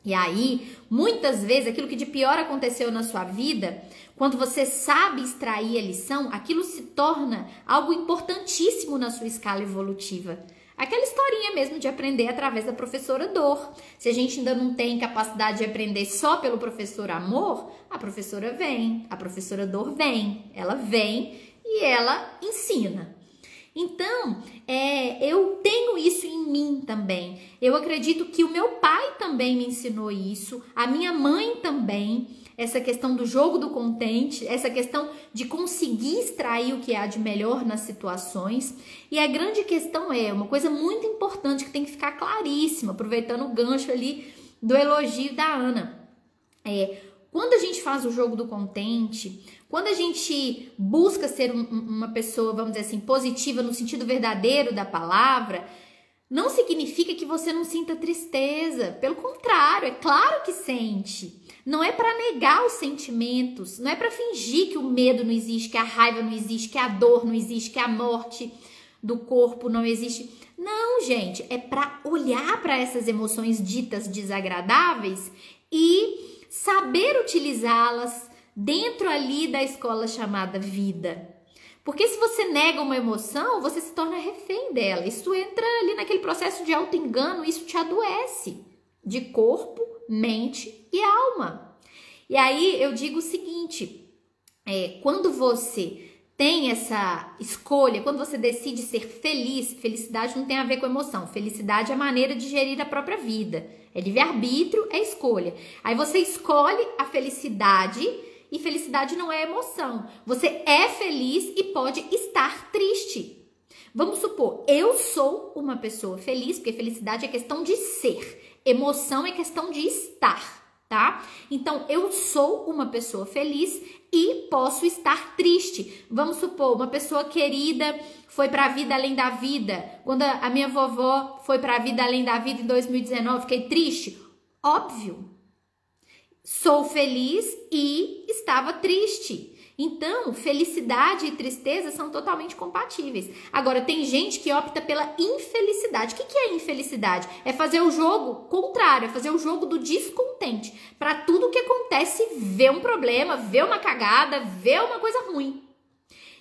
E aí, muitas vezes, aquilo que de pior aconteceu na sua vida, quando você sabe extrair a lição, aquilo se torna algo importantíssimo na sua escala evolutiva. Aquela historinha mesmo de aprender através da professora dor. Se a gente ainda não tem capacidade de aprender só pelo professor amor, a professora vem, a professora dor vem. Ela vem e ela ensina. Então, eu tenho isso em mim também. Eu acredito que o meu pai também me ensinou isso, a minha mãe também. Essa questão do jogo do contente, essa questão de conseguir extrair o que há de melhor nas situações. E a grande questão é uma coisa muito importante que tem que ficar claríssima, aproveitando o gancho ali do elogio da Ana. Quando a gente faz o jogo do contente, quando a gente busca ser uma pessoa, vamos dizer assim, positiva no sentido verdadeiro da palavra, não significa que você não sinta tristeza. Pelo contrário, é claro que sente. Não é para negar os sentimentos, não é para fingir que o medo não existe, que a raiva não existe, que a dor não existe, que a morte do corpo não existe. Não, gente, é para olhar para essas emoções ditas desagradáveis e saber utilizá-las dentro ali da escola chamada vida. Porque se você nega uma emoção, você se torna refém dela. Isso entra ali naquele processo de auto-engano, isso te adoece de corpo, mente e alma. E aí eu digo o seguinte, quando você tem essa escolha, quando você decide ser feliz, felicidade não tem a ver com emoção, felicidade é a maneira de gerir a própria vida, é livre-arbítrio, é escolha. Aí você escolhe a felicidade e felicidade não é emoção. Você é feliz e pode estar triste. Vamos supor, eu sou uma pessoa feliz, porque felicidade é questão de ser, emoção é questão de estar, tá? Então, eu sou uma pessoa feliz e posso estar triste. Vamos supor, uma pessoa querida foi para a vida além da vida. Quando a minha vovó foi para a vida além da vida em 2019, fiquei triste? Óbvio. Sou feliz e estava triste. Então, felicidade e tristeza são totalmente compatíveis. Agora, tem gente que opta pela infelicidade. O que é infelicidade? É fazer o jogo contrário, é fazer o jogo do descontente. Para tudo que acontece, ver um problema, ver uma cagada, ver uma coisa ruim.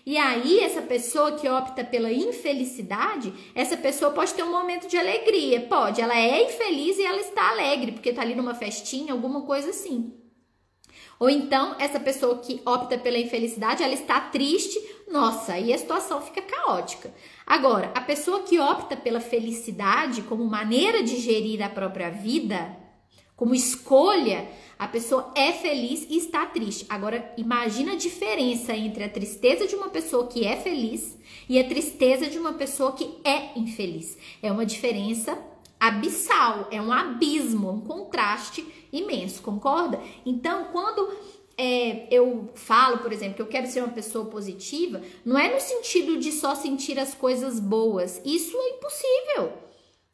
E aí, essa pessoa que opta pela infelicidade, essa pessoa pode ter um momento de alegria. Pode, ela é infeliz e ela está alegre, porque está ali numa festinha, alguma coisa assim. Ou então, essa pessoa que opta pela infelicidade, ela está triste, nossa, aí a situação fica caótica. Agora, a pessoa que opta pela felicidade como maneira de gerir a própria vida, como escolha, a pessoa é feliz e está triste. Agora, imagina a diferença entre a tristeza de uma pessoa que é feliz e a tristeza de uma pessoa que é infeliz. É uma diferença abissal, é um abismo, um contraste imenso, concorda? Então, quando eu falo, por exemplo, que eu quero ser uma pessoa positiva, não é no sentido de só sentir as coisas boas. Isso é impossível.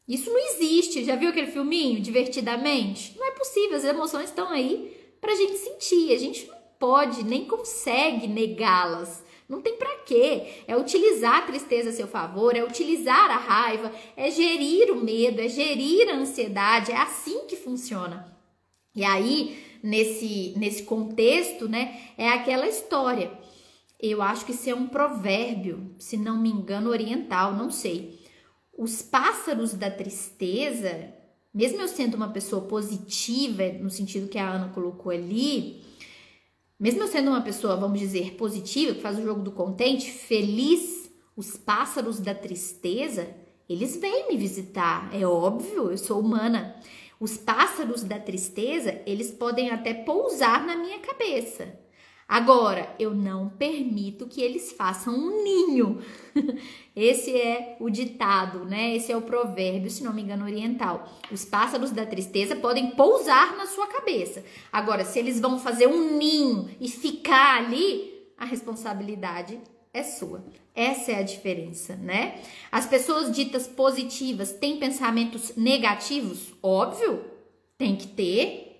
Isso não existe. Já viu aquele filminho, Divertidamente? Não é possível, as emoções estão aí pra gente sentir. A gente não pode, nem consegue negá-las. Não tem pra quê. É utilizar a tristeza a seu favor, é utilizar a raiva, é gerir o medo, é gerir a ansiedade. É assim que funciona. E aí, nesse contexto, né, é aquela história. Eu acho que isso é um provérbio, se não me engano, oriental, não sei. Os pássaros da tristeza, mesmo eu sendo uma pessoa positiva, no sentido que a Ana colocou ali, mesmo eu sendo uma pessoa, vamos dizer, positiva, que faz o jogo do contente, feliz, os pássaros da tristeza, eles vêm me visitar, é óbvio, eu sou humana. Os pássaros da tristeza, eles podem até pousar na minha cabeça. Agora, eu não permito que eles façam um ninho. Esse é o ditado, né? Esse é o provérbio, se não me engano, oriental. Os pássaros da tristeza podem pousar na sua cabeça. Agora, se eles vão fazer um ninho e ficar ali, a responsabilidade é sua. Essa é a diferença, né? As pessoas ditas positivas têm pensamentos negativos? Óbvio, tem que ter.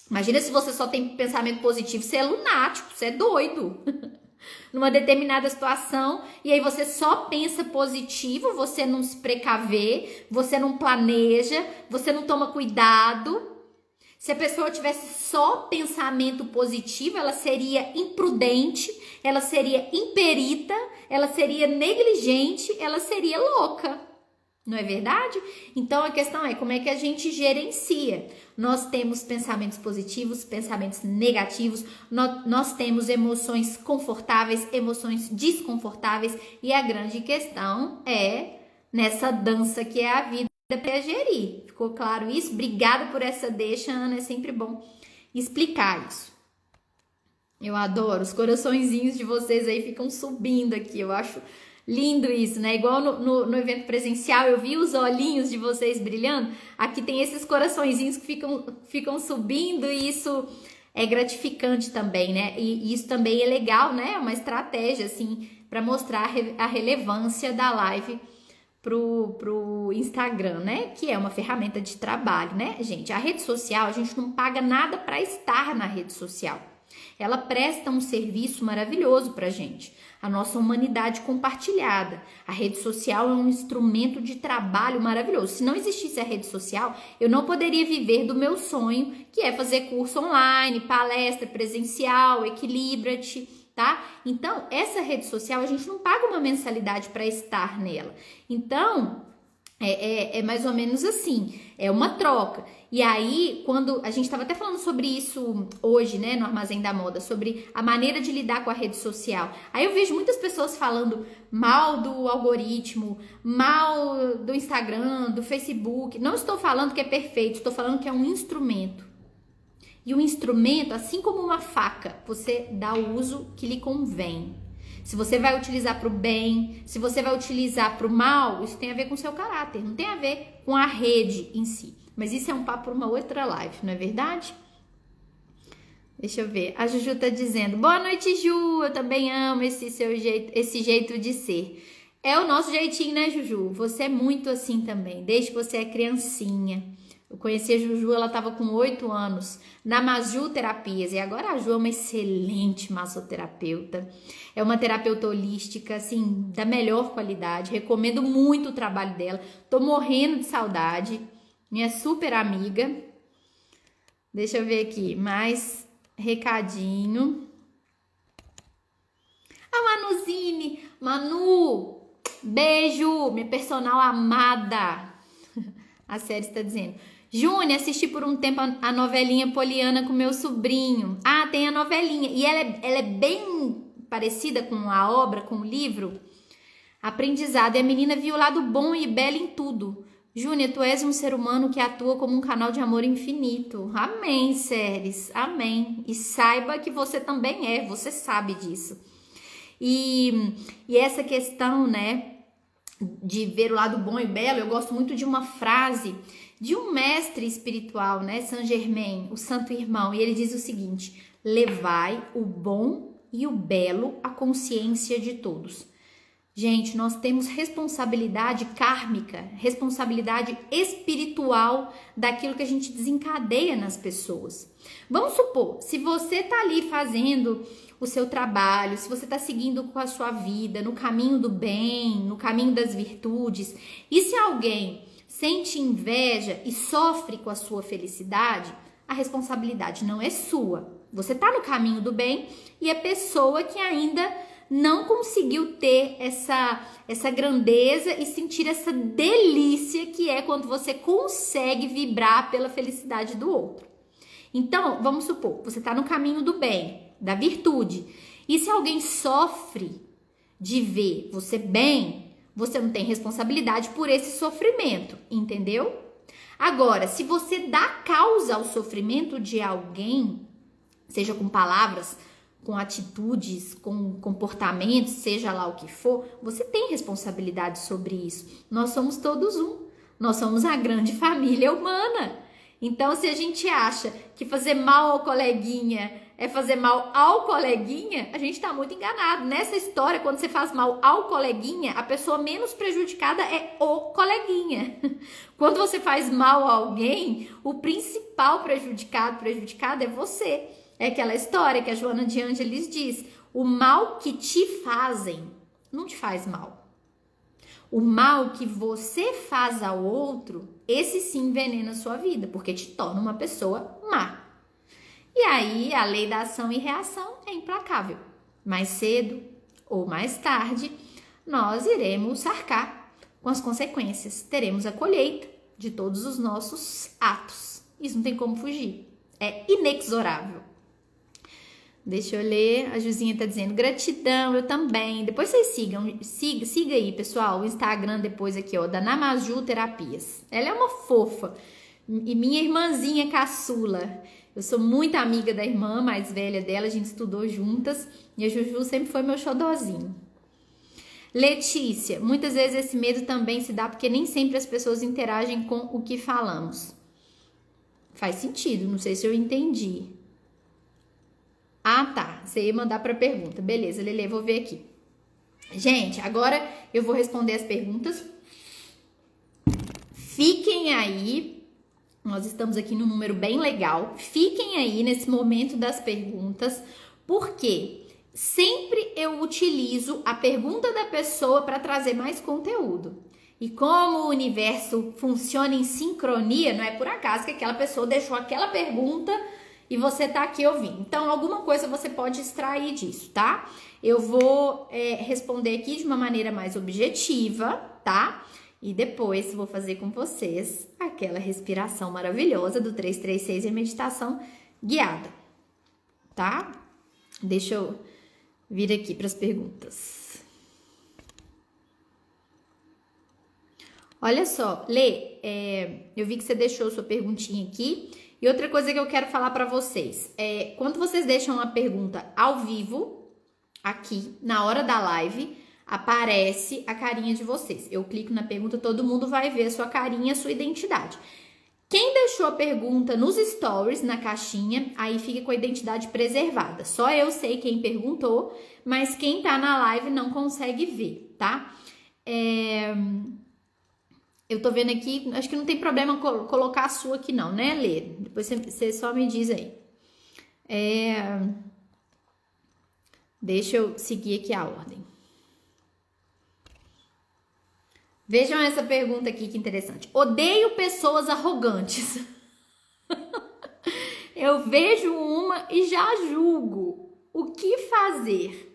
Imagina se você só tem pensamento positivo, você é lunático, você é doido. Numa determinada situação, e aí você só pensa positivo, você não se precaver, você não planeja, você não toma cuidado. Se a pessoa tivesse só pensamento positivo, ela seria imprudente, ela seria imperita, ela seria negligente, ela seria louca. Não é verdade? Então a questão é como é que a gente gerencia. Nós temos pensamentos positivos, pensamentos negativos, nós temos emoções confortáveis, emoções desconfortáveis, e a grande questão é nessa dança que é a vida para gerir. Ficou claro isso? Obrigada por essa deixa, Ana, é sempre bom explicar isso. Eu adoro, os coraçõezinhos de vocês aí ficam subindo aqui, eu acho Lindo isso, né? Igual no evento presencial, eu vi os olhinhos de vocês brilhando. Aqui tem esses coraçõezinhos que ficam subindo e isso é gratificante também, né? E isso também é legal, né? É uma estratégia, assim, para mostrar a relevância da live pro Instagram, né? Que é uma ferramenta de trabalho, né, gente? A rede social, a gente não paga nada para estar na rede social. Ela presta um serviço maravilhoso pra gente, a nossa humanidade compartilhada. A rede social é um instrumento de trabalho maravilhoso. Se não existisse a rede social, eu não poderia viver do meu sonho, que é fazer curso online, palestra presencial, Equilibra-te, tá? Então, essa rede social, a gente não paga uma mensalidade para estar nela. Então, é mais ou menos assim, é uma troca. E aí, quando a gente estava até falando sobre isso hoje, né, no Armazém da Moda, sobre a maneira de lidar com a rede social. Aí eu vejo muitas pessoas falando mal do algoritmo, mal do Instagram, do Facebook. Não estou falando que é perfeito, estou falando que é um instrumento. E o instrumento, assim como uma faca, você dá o uso que lhe convém. Se você vai utilizar para o bem, se você vai utilizar para o mal, isso tem a ver com o seu caráter, não tem a ver com a rede em si. Mas isso é um papo para uma outra live, não é verdade? Deixa eu ver. A Juju tá dizendo: boa noite, Ju. Eu também amo esse seu jeito, esse jeito de ser. É o nosso jeitinho, né, Juju? Você é muito assim também, desde que você é criancinha. Eu conheci a Juju, ela estava com 8 anos na Maju Terapias e agora a Ju é uma excelente massoterapeuta. É uma terapeuta holística, assim, da melhor qualidade. Recomendo muito o trabalho dela. Tô morrendo de saudade. Minha super amiga. Deixa eu ver aqui, mais recadinho. A Manuzine. Manu, beijo, minha personal amada. A Série está dizendo: Júnior, assisti por um tempo a novelinha Poliana com meu sobrinho. Ah, tem a novelinha. E ela é bem parecida com a obra, com o livro. Aprendizado. E a menina viu o lado bom e belo em tudo. Júnior, tu és um ser humano que atua como um canal de amor infinito. Amém, Séries. Amém. E saiba que você também é. Você sabe disso. E essa questão, né, de ver o lado bom e belo, eu gosto muito de uma frase de um mestre espiritual, né, Saint Germain, o Santo Irmão, e ele diz o seguinte: levai o bom e o belo à consciência de todos. Gente, nós temos responsabilidade kármica, responsabilidade espiritual daquilo que a gente desencadeia nas pessoas. Vamos supor, se você tá ali fazendo o seu trabalho, se você tá seguindo com a sua vida no caminho do bem, no caminho das virtudes, e se alguém sente inveja e sofre com a sua felicidade, a responsabilidade não é sua. Você tá no caminho do bem e a pessoa que ainda não conseguiu ter essa grandeza e sentir essa delícia que é quando você consegue vibrar pela felicidade do outro. Então, vamos supor, você está no caminho do bem, da virtude, e se alguém sofre de ver você bem, você não tem responsabilidade por esse sofrimento, entendeu? Agora, se você dá causa ao sofrimento de alguém, seja com palavras, com atitudes, com comportamentos, seja lá o que for, você tem responsabilidade sobre isso. Nós somos todos um. Nós somos a grande família humana. Então, se a gente acha que fazer mal ao coleguinha é fazer mal ao coleguinha, a gente tá muito enganado. Nessa história, quando você faz mal ao coleguinha, a pessoa menos prejudicada é o coleguinha. Quando você faz mal a alguém, o principal prejudicado é você. É aquela história que a Joana de Ângeles diz: o mal que te fazem não te faz mal. O mal que você faz ao outro, esse sim envenena a sua vida, porque te torna uma pessoa má. E aí a lei da ação e reação é implacável. Mais cedo ou mais tarde, nós iremos arcar com as consequências. Teremos a colheita de todos os nossos atos. Isso não tem como fugir. É inexorável. Deixa eu ler, a Juzinha tá dizendo: gratidão, eu também. Depois vocês siga aí, pessoal, o Instagram depois aqui, ó, da Namaju Terapias. Ela é uma fofa e minha irmãzinha caçula. Eu sou muito amiga da irmã mais velha dela, a gente estudou juntas e a Juju sempre foi meu xodozinho. Letícia, muitas vezes esse medo também se dá porque nem sempre as pessoas interagem com o que falamos. Faz sentido, não sei se eu entendi. Ah, tá. Você ia mandar para pergunta. Beleza, Lele, vou ver aqui. Gente, agora eu vou responder as perguntas. Fiquem aí. Nós estamos aqui num número bem legal. Fiquem aí nesse momento das perguntas, porque sempre eu utilizo a pergunta da pessoa para trazer mais conteúdo. E como o universo funciona em sincronia, não é por acaso que aquela pessoa deixou aquela pergunta e você tá aqui ouvindo. Então, alguma coisa você pode extrair disso, tá? Eu vou responder aqui de uma maneira mais objetiva, tá? E depois vou fazer com vocês aquela respiração maravilhosa do 336 e a meditação guiada, tá? Deixa eu vir aqui para as perguntas. Olha só, Lê, eu vi que você deixou sua perguntinha aqui. E outra coisa que eu quero falar para vocês quando vocês deixam uma pergunta ao vivo, aqui na hora da live, aparece a carinha de vocês. Eu clico na pergunta, todo mundo vai ver a sua carinha, a sua identidade. Quem deixou a pergunta nos stories, na caixinha, aí fica com a identidade preservada. Só eu sei quem perguntou, mas quem tá na live não consegue ver, tá? Eu tô vendo aqui, acho que não tem problema colocar a sua aqui não, né, Lê? Depois você só me diz aí. Deixa eu seguir aqui a ordem. Vejam essa pergunta aqui, que interessante. Odeio pessoas arrogantes. Eu vejo uma e já julgo. O que fazer?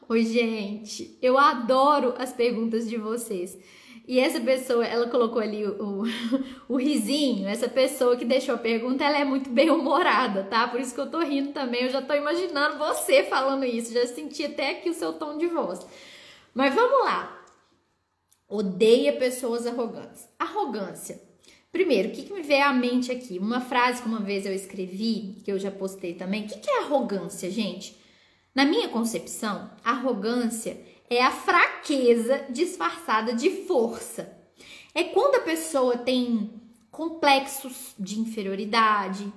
Oi, gente, eu adoro as perguntas de vocês. E essa pessoa, ela colocou ali o risinho. Essa pessoa que deixou a pergunta, ela é muito bem-humorada, tá? Por isso que eu tô rindo também. Eu já tô imaginando você falando isso. Já senti até aqui o seu tom de voz. Mas vamos lá. Odeia pessoas arrogantes. Arrogância. Primeiro, o que me veio à mente aqui? Uma frase que uma vez eu escrevi, que eu já postei também. O que é arrogância, gente? Na minha concepção, arrogância é a fraqueza disfarçada de força. É quando a pessoa tem complexos de inferioridade,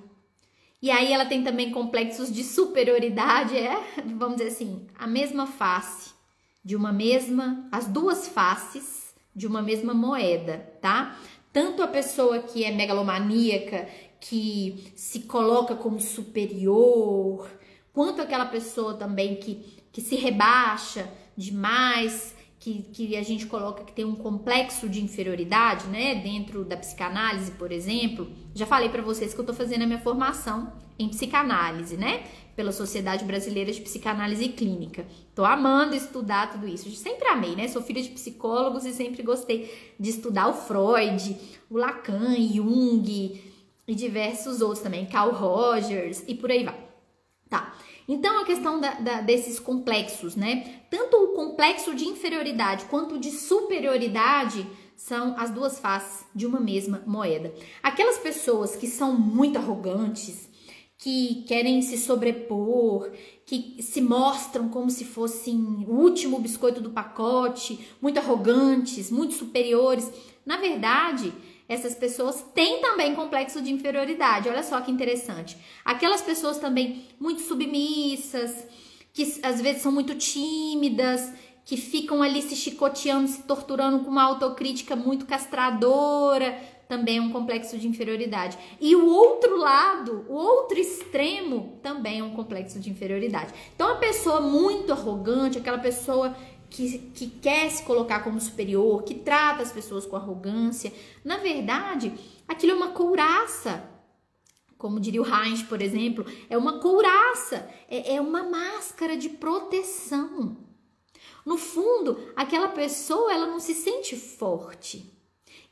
e aí ela tem também complexos de superioridade, vamos dizer assim, a mesma face de uma mesma, as duas faces de uma mesma moeda, tá? Tanto a pessoa que é megalomaníaca, que se coloca como superior, quanto aquela pessoa também que se rebaixa demais, que a gente coloca que tem um complexo de inferioridade, né? Dentro da psicanálise, por exemplo. Já falei para vocês que eu tô fazendo a minha formação em psicanálise, né? Pela Sociedade Brasileira de Psicanálise Clínica. Tô amando estudar tudo isso. Eu sempre amei, né? Sou filha de psicólogos e sempre gostei de estudar o Freud, o Lacan, Jung e diversos outros também, Carl Rogers e por aí vai. Tá, então a questão desses complexos, né? Tanto o complexo de inferioridade quanto o de superioridade são as duas faces de uma mesma moeda. Aquelas pessoas que são muito arrogantes, que querem se sobrepor, que se mostram como se fossem o último biscoito do pacote, muito arrogantes, muito superiores. Na verdade, essas pessoas têm também complexo de inferioridade. Olha só que interessante. Aquelas pessoas também muito submissas, que às vezes são muito tímidas, que ficam ali se chicoteando, se torturando com uma autocrítica muito castradora, também é um complexo de inferioridade. E o outro lado, o outro extremo, também é um complexo de inferioridade. Então, a pessoa muito arrogante, aquela pessoa que quer se colocar como superior, que trata as pessoas com arrogância, na verdade, aquilo é uma couraça. Como diria o Heinz, por exemplo, é uma couraça, é uma máscara de proteção. No fundo, aquela pessoa, ela não se sente forte.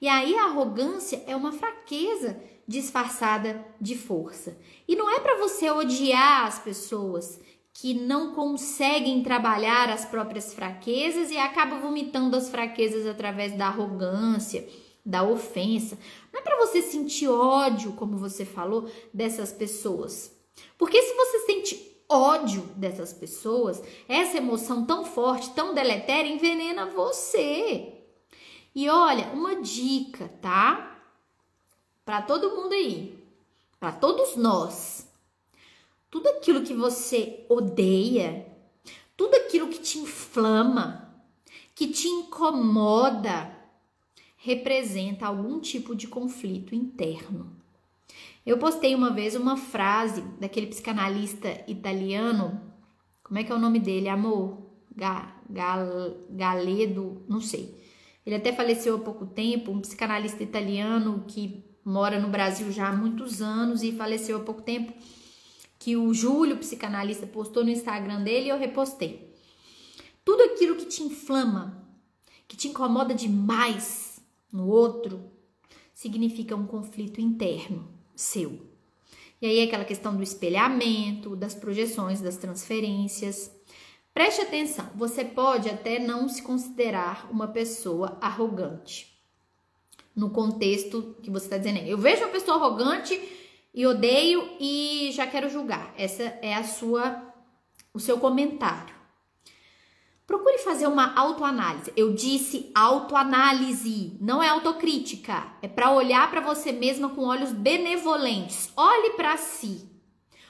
E aí a arrogância é uma fraqueza disfarçada de força. E não é para você odiar as pessoas que não conseguem trabalhar as próprias fraquezas e acabam vomitando as fraquezas através da arrogância, da ofensa. Não é para você sentir ódio, como você falou, dessas pessoas. Porque se você sente ódio dessas pessoas, essa emoção tão forte, tão deletéria, envenena você. E olha, uma dica, tá? Para todo mundo aí, para todos nós. Tudo aquilo que você odeia, tudo aquilo que te inflama, que te incomoda, representa algum tipo de conflito interno. Eu postei uma vez uma frase daquele psicanalista italiano, como é que é o nome dele, amor? Galedo, não sei. Ele até faleceu há pouco tempo, um psicanalista italiano que mora no Brasil já há muitos anos e faleceu há pouco tempo, que o Júlio, psicanalista, postou no Instagram dele e eu repostei. Tudo aquilo que te inflama, que te incomoda demais no outro, significa um conflito interno seu. E aí é aquela questão do espelhamento, das projeções, das transferências. Preste atenção, você pode até não se considerar uma pessoa arrogante. No contexto que você está dizendo, eu vejo uma pessoa arrogante e odeio e já quero julgar. Essa é o seu comentário. Procure fazer uma autoanálise. Eu disse autoanálise, não é autocrítica. É para olhar para você mesma com olhos benevolentes. Olhe para si.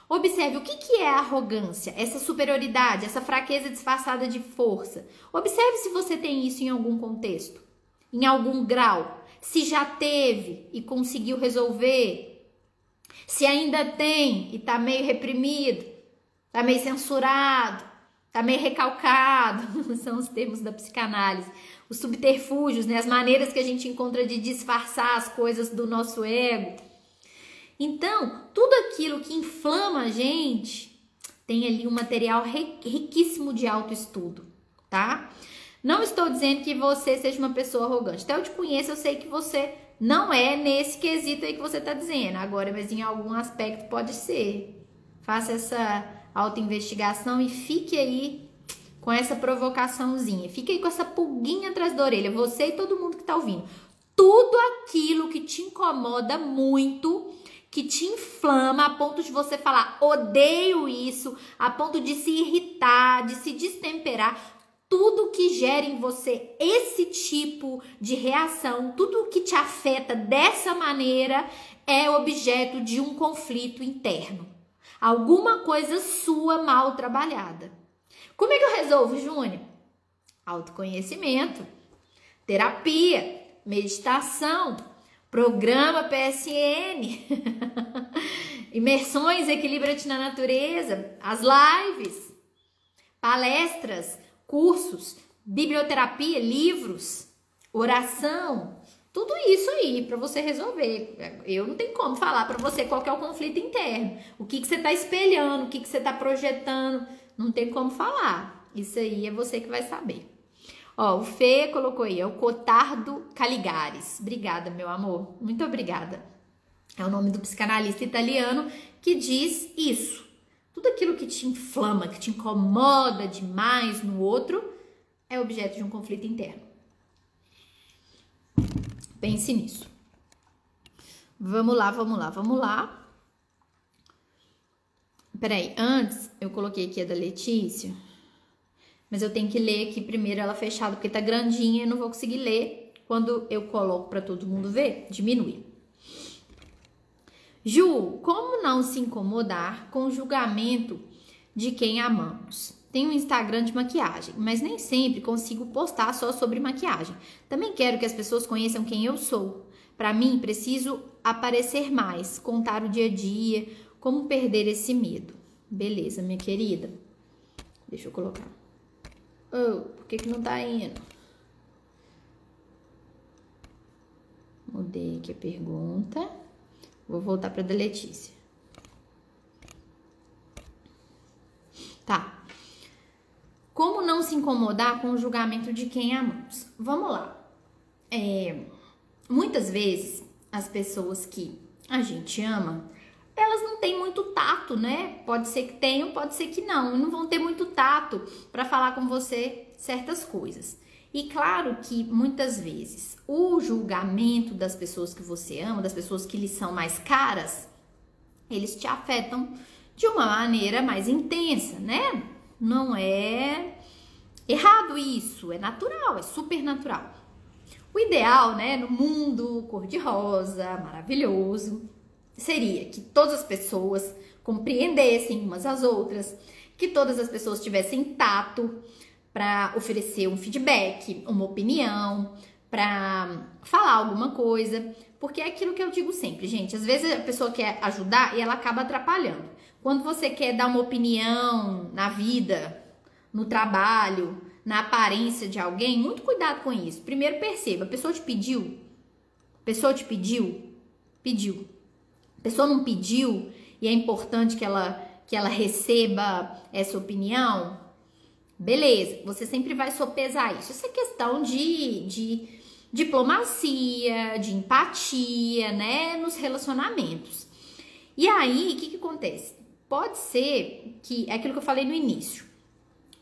Observe o que é a arrogância, essa superioridade, essa fraqueza disfarçada de força. Observe se você tem isso em algum contexto, em algum grau. Se já teve e conseguiu resolver. Se ainda tem e está meio reprimido, está meio censurado. Tá meio recalcado, são os termos da psicanálise, os subterfúgios, né? As maneiras que a gente encontra de disfarçar as coisas do nosso ego. Então, tudo aquilo que inflama a gente tem ali um material riquíssimo de autoestudo, tá? Não estou dizendo que você seja uma pessoa arrogante. Até eu te conheço, eu sei que você não é nesse quesito aí que você tá dizendo. Agora, mas em algum aspecto pode ser. Faça essa autoinvestigação e fique aí com essa provocaçãozinha. Fique aí com essa pulguinha atrás da orelha. Você e todo mundo que tá ouvindo. Tudo aquilo que te incomoda muito, que te inflama a ponto de você falar odeio isso, a ponto de se irritar, de se destemperar. Tudo que gera em você esse tipo de reação, tudo que te afeta dessa maneira é objeto de um conflito interno. Alguma coisa sua mal trabalhada. Como é que eu resolvo, Júnior? Autoconhecimento, terapia, meditação, programa PSN, imersões Equilibra-te na Natureza, as lives, palestras, cursos, biblioterapia, livros, oração, tudo isso aí para você resolver. Eu não tenho como falar para você qual que é o conflito interno, o que você está espelhando, o que você está projetando, não tem como falar. Isso aí é você que vai saber. Ó, o Fê colocou aí, é o Cotardo Caligares. Obrigada, meu amor, muito obrigada. É o nome do psicanalista italiano que diz isso. Tudo aquilo que te inflama, que te incomoda demais no outro, é objeto de um conflito interno. Pense nisso. Vamos lá. Peraí, antes eu coloquei aqui a da Letícia, mas eu tenho que ler aqui primeiro ela fechada, porque tá grandinha e eu não vou conseguir ler. Quando eu coloco para todo mundo ver, diminui. Ju, como não se incomodar com o julgamento de quem amamos? Tenho um Instagram de maquiagem, mas nem sempre consigo postar só sobre maquiagem. Também quero que as pessoas conheçam quem eu sou. Para mim, preciso aparecer mais, contar o dia a dia, como perder esse medo. Beleza, minha querida. Deixa eu colocar. Oh, por que não tá indo? Mudei aqui a pergunta. Vou voltar para a da Letícia. Tá. Como não se incomodar com o julgamento de quem amamos? Vamos lá. Muitas vezes, as pessoas que a gente ama, elas não têm muito tato, né? Pode ser que tenham, pode ser que não. Não vão ter muito tato para falar com você certas coisas. E claro que muitas vezes o julgamento das pessoas que você ama, das pessoas que lhe são mais caras, eles te afetam de uma maneira mais intensa, né? Não é errado isso, é natural, é super natural. O ideal, né, no mundo cor-de-rosa, maravilhoso, seria que todas as pessoas compreendessem umas às outras, que todas as pessoas tivessem tato para oferecer um feedback, uma opinião, para falar alguma coisa, porque é aquilo que eu digo sempre, gente, às vezes a pessoa quer ajudar e ela acaba atrapalhando. Quando você quer dar uma opinião na vida, no trabalho, na aparência de alguém, muito cuidado com isso. Primeiro perceba, a pessoa te pediu? A pessoa te pediu? Pediu. A pessoa não pediu e é importante que ela receba essa opinião? Beleza, você sempre vai sopesar isso. Isso é questão de diplomacia, de empatia, né, nos relacionamentos. E aí, o que acontece? Pode ser que, é aquilo que eu falei no início,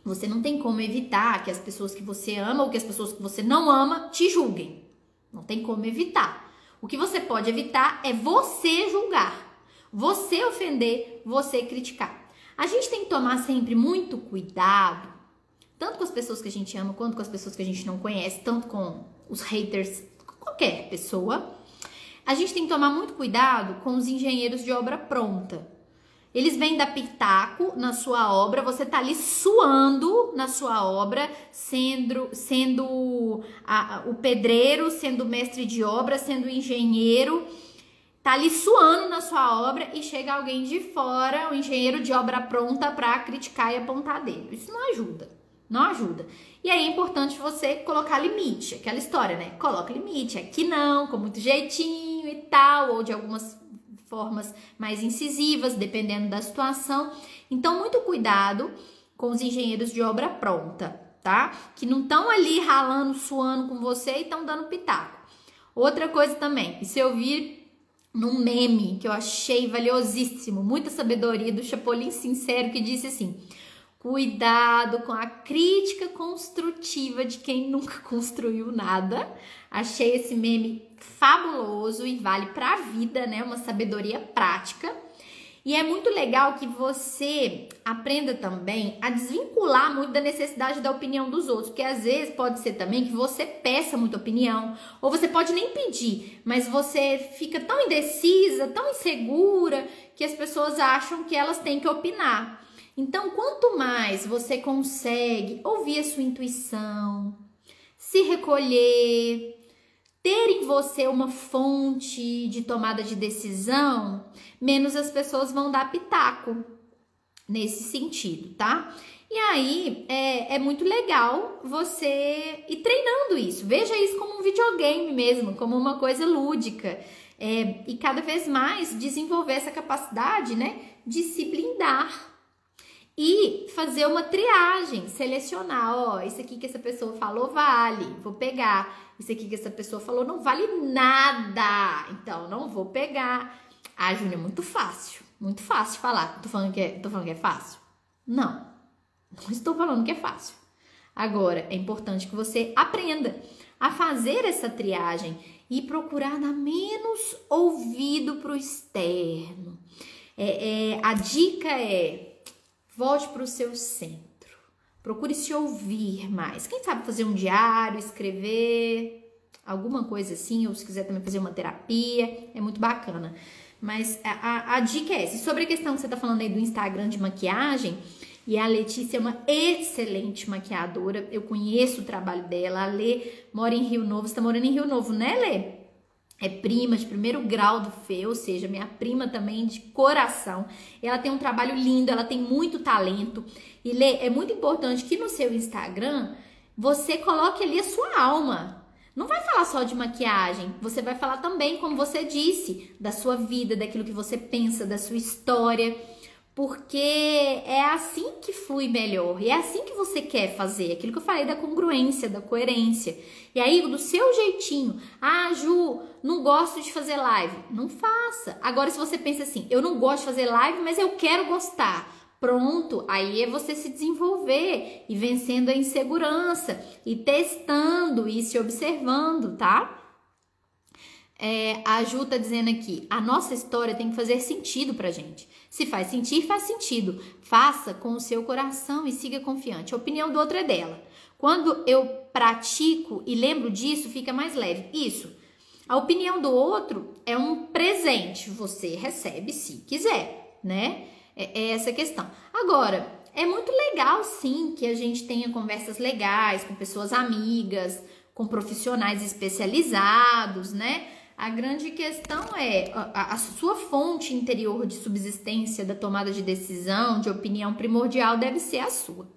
você não tem como evitar que as pessoas que você ama ou que as pessoas que você não ama te julguem. Não tem como evitar. O que você pode evitar é você julgar, você ofender, você criticar. A gente tem que tomar sempre muito cuidado, tanto com as pessoas que a gente ama, quanto com as pessoas que a gente não conhece, tanto com os haters, qualquer pessoa. A gente tem que tomar muito cuidado com os engenheiros de obra pronta. Eles vêm dar pitaco na sua obra, você tá ali suando na sua obra, sendo o pedreiro, sendo o mestre de obra, sendo o engenheiro, tá ali suando na sua obra e chega alguém de fora, o engenheiro de obra pronta, pra criticar e apontar dedo. Isso não ajuda, não ajuda. E aí é importante você colocar limite, aquela história, né? Coloca limite, aqui não, com muito jeitinho e tal, ou de algumas formas mais incisivas, dependendo da situação. Então, muito cuidado com os engenheiros de obra pronta, tá? Que não estão ali ralando, suando com você e estão dando pitaco. Outra coisa também, isso eu vi num meme que eu achei valiosíssimo, muita sabedoria do Chapolin Sincero, que disse assim: cuidado com a crítica construtiva de quem nunca construiu nada. Achei esse meme fabuloso e vale pra vida, né? Uma sabedoria prática. E é muito legal que você aprenda também a desvincular muito da necessidade da opinião dos outros, porque às vezes pode ser também que você peça muita opinião, ou você pode nem pedir, mas você fica tão indecisa, tão insegura, que as pessoas acham que elas têm que opinar. Então, quanto mais você consegue ouvir a sua intuição, se recolher, ter em você uma fonte de tomada de decisão, menos as pessoas vão dar pitaco nesse sentido, tá? E aí, é muito legal você ir treinando isso. Veja isso como um videogame mesmo, como uma coisa lúdica. E cada vez mais desenvolver essa capacidade, né, de se blindar. E fazer uma triagem, selecionar, ó, isso aqui que essa pessoa falou vale, vou pegar. Isso aqui que essa pessoa falou não vale nada, então não vou pegar. Ah, Júlia, é muito fácil falar. Tô falando que é fácil? Não estou falando que é fácil. Agora, é importante que você aprenda a fazer essa triagem e procurar dar menos ouvido pro externo. A dica é: volte para o seu centro. Procure se ouvir mais. Quem sabe fazer um diário, escrever, alguma coisa assim, ou se quiser também fazer uma terapia, é muito bacana. Mas a dica é essa. Sobre a questão que você tá falando aí do Instagram de maquiagem, e a Letícia é uma excelente maquiadora, eu conheço o trabalho dela. A Lê mora em Rio Novo, você tá morando em Rio Novo, né, Lê? É prima de primeiro grau do Fê, ou seja, minha prima também de coração. Ela tem um trabalho lindo, ela tem muito talento. E Lê, é muito importante que no seu Instagram você coloque ali a sua alma. Não vai falar só de maquiagem, você vai falar também, como você disse, da sua vida, daquilo que você pensa, da sua história. Porque é assim que flui melhor, e é assim que você quer fazer, aquilo que eu falei da congruência, da coerência. E aí, do seu jeitinho, ah, Ju, não gosto de fazer live, não faça. Agora, se você pensa assim, eu não gosto de fazer live, mas eu quero gostar, pronto, aí é você se desenvolver e vencendo a insegurança, e testando e se observando, tá? A Ju tá dizendo aqui, a nossa história tem que fazer sentido pra gente. Se faz sentido, faz sentido. Faça com o seu coração e siga confiante. A opinião do outro é dela. Quando eu pratico e lembro disso, fica mais leve. Isso. A opinião do outro é um presente. Você recebe se quiser, né? É essa questão. Agora, é muito legal, sim, que a gente tenha conversas legais com pessoas amigas, com profissionais especializados, né? A grande questão é a sua fonte interior de subsistência da tomada de decisão, de opinião primordial deve ser a sua.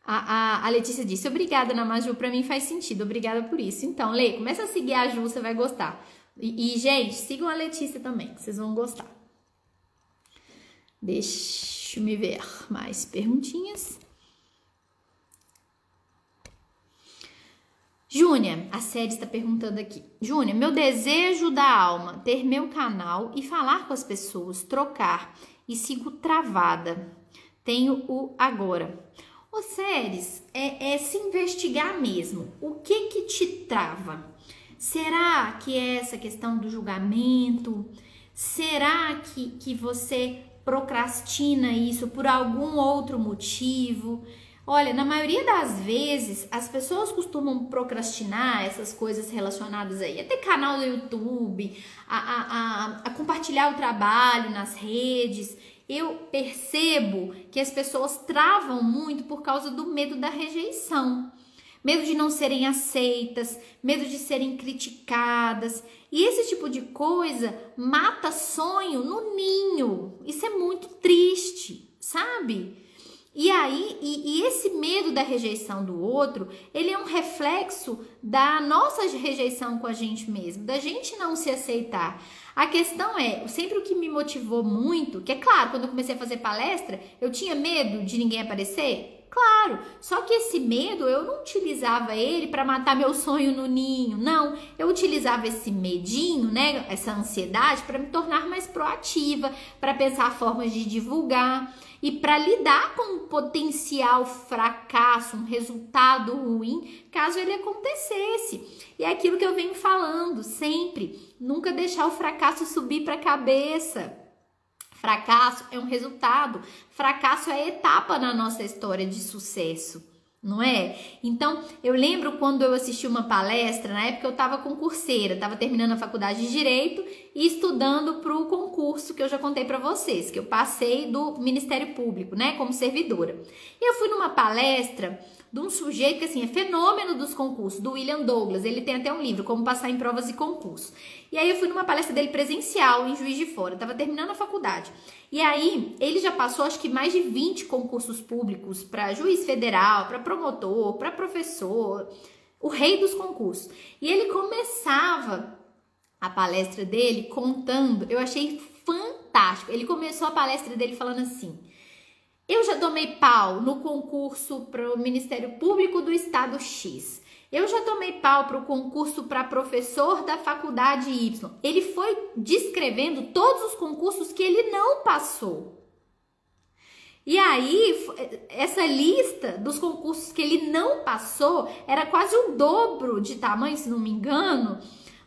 A Letícia disse, obrigada, Ana Maju, pra mim faz sentido, obrigada por isso. Então, Lê, começa a seguir a Ju, você vai gostar. E gente, sigam a Letícia também, que vocês vão gostar. Deixa eu me ver mais perguntinhas. Júnia, a Sede está perguntando aqui. Júnia, meu desejo da alma, ter meu canal e falar com as pessoas, trocar e sigo travada. Tenho o agora. Ô, Séries, é se investigar mesmo. O que te trava? Será que é essa questão do julgamento? Será que você procrastina isso por algum outro motivo? Olha, na maioria das vezes, as pessoas costumam procrastinar essas coisas relacionadas aí, a ter canal no YouTube, a compartilhar o trabalho nas redes. Eu percebo que as pessoas travam muito por causa do medo da rejeição. Medo de não serem aceitas, medo de serem criticadas. E esse tipo de coisa mata sonho no ninho. Isso é muito triste, sabe? E aí, e esse medo da rejeição do outro, ele é um reflexo da nossa rejeição com a gente mesmo, da gente não se aceitar. A questão é, sempre o que me motivou muito, que é claro, quando eu comecei a fazer palestra, eu tinha medo de ninguém aparecer. Claro, só que esse medo eu não utilizava ele para matar meu sonho no ninho, não. Eu utilizava esse medinho, né, essa ansiedade para me tornar mais proativa, para pensar formas de divulgar e para lidar com um potencial fracasso, um resultado ruim, caso ele acontecesse. E é aquilo que eu venho falando sempre, nunca deixar o fracasso subir para a cabeça. Fracasso é um resultado, fracasso é etapa na nossa história de sucesso, não é? Então, eu lembro quando eu assisti uma palestra, na época eu estava concurseira, estava terminando a faculdade de Direito e estudando para o concurso que eu já contei para vocês, que eu passei do Ministério Público, né, como servidora. E eu fui numa palestra de um sujeito que, assim, é fenômeno dos concursos, do William Douglas. Ele tem até um livro, Como Passar em Provas e Concursos. E aí eu fui numa palestra dele presencial em Juiz de Fora. Eu tava terminando a faculdade. E aí ele já passou, acho que mais de 20 concursos públicos para juiz federal, para promotor, para professor, o rei dos concursos. E ele começava a palestra dele contando, eu achei fantástico. Ele começou a palestra dele falando assim: eu já tomei pau no concurso para o Ministério Público do Estado X. Eu já tomei pau para o concurso para professor da faculdade Y. Ele foi descrevendo todos os concursos que ele não passou. E aí, essa lista dos concursos que ele não passou era quase o dobro de tamanho, se não me engano,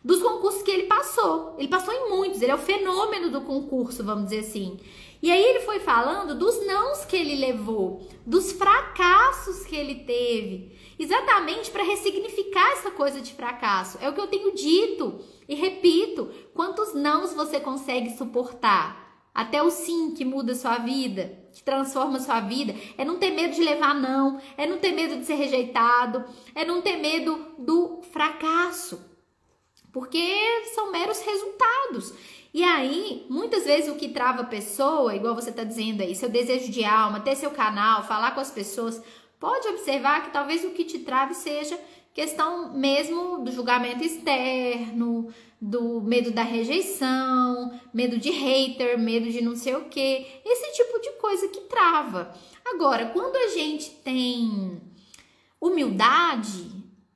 dos concursos que ele passou. Ele passou em muitos, ele é o fenômeno do concurso, vamos dizer assim. E aí ele foi falando dos nãos que ele levou, dos fracassos que ele teve, exatamente para ressignificar essa coisa de fracasso. É o que eu tenho dito e repito, quantos nãos você consegue suportar? Até o sim que muda a sua vida, que transforma a sua vida. É não ter medo de levar não, é não ter medo de ser rejeitado, é não ter medo do fracasso, porque são meros resultados. E aí, muitas vezes o que trava a pessoa, igual você está dizendo aí, seu desejo de alma, ter seu canal, falar com as pessoas, pode observar que talvez o que te trave seja questão mesmo do julgamento externo, do medo da rejeição, medo de hater, medo de não sei o quê, esse tipo de coisa que trava. Agora, quando a gente tem humildade,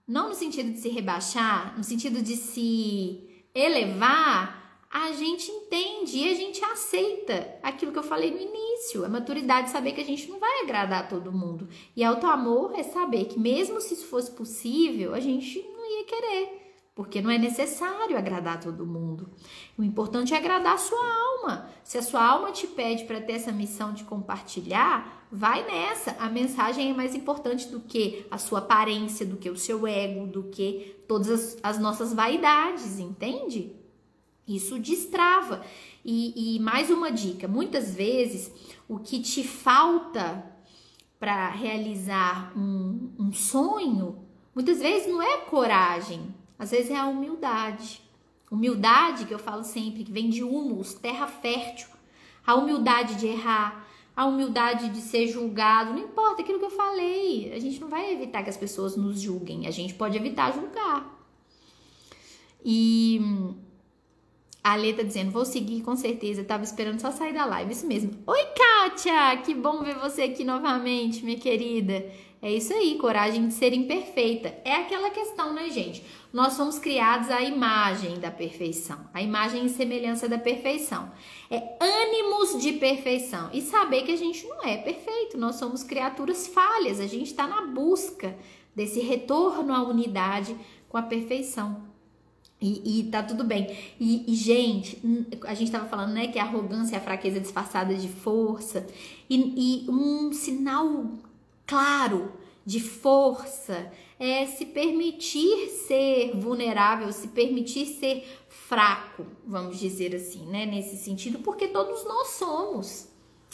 não no sentido de se rebaixar, no sentido de se elevar, a gente entende e a gente aceita aquilo que eu falei no início. A maturidade é saber que a gente não vai agradar a todo mundo. E autoamor é saber que mesmo se isso fosse possível, a gente não ia querer. porque não é necessário agradar todo mundo. O importante é agradar a sua alma. Se a sua alma te pede para ter essa missão de compartilhar, vai nessa. A mensagem é mais importante do que a sua aparência, do que o seu ego, do que todas as nossas vaidades, entende? Isso destrava. E mais uma dica, muitas vezes o que te falta para realizar um sonho, muitas vezes não é coragem, às vezes é a humildade. Humildade, que eu falo sempre, que vem de humus, terra fértil. A humildade de errar, a humildade de ser julgado, não importa aquilo que eu falei. A gente não vai evitar que as pessoas nos julguem, a gente pode evitar julgar. E a Lê tá dizendo, vou seguir com certeza, tava esperando só sair da live, isso mesmo. Oi, Kátia, que bom ver você aqui novamente, minha querida. É isso aí, coragem de ser imperfeita. É aquela questão, né, gente? Nós somos criados à imagem da perfeição, a imagem e semelhança da perfeição. É ânimos de perfeição e saber que a gente não é perfeito, nós somos criaturas falhas, a gente está na busca desse retorno à unidade com a perfeição. E tá tudo bem. E, gente, a gente tava falando, né, que a arrogância é a fraqueza disfarçada de força. E um sinal claro de força é se permitir ser vulnerável, se permitir ser fraco, vamos dizer assim, né, nesse sentido, porque todos nós somos.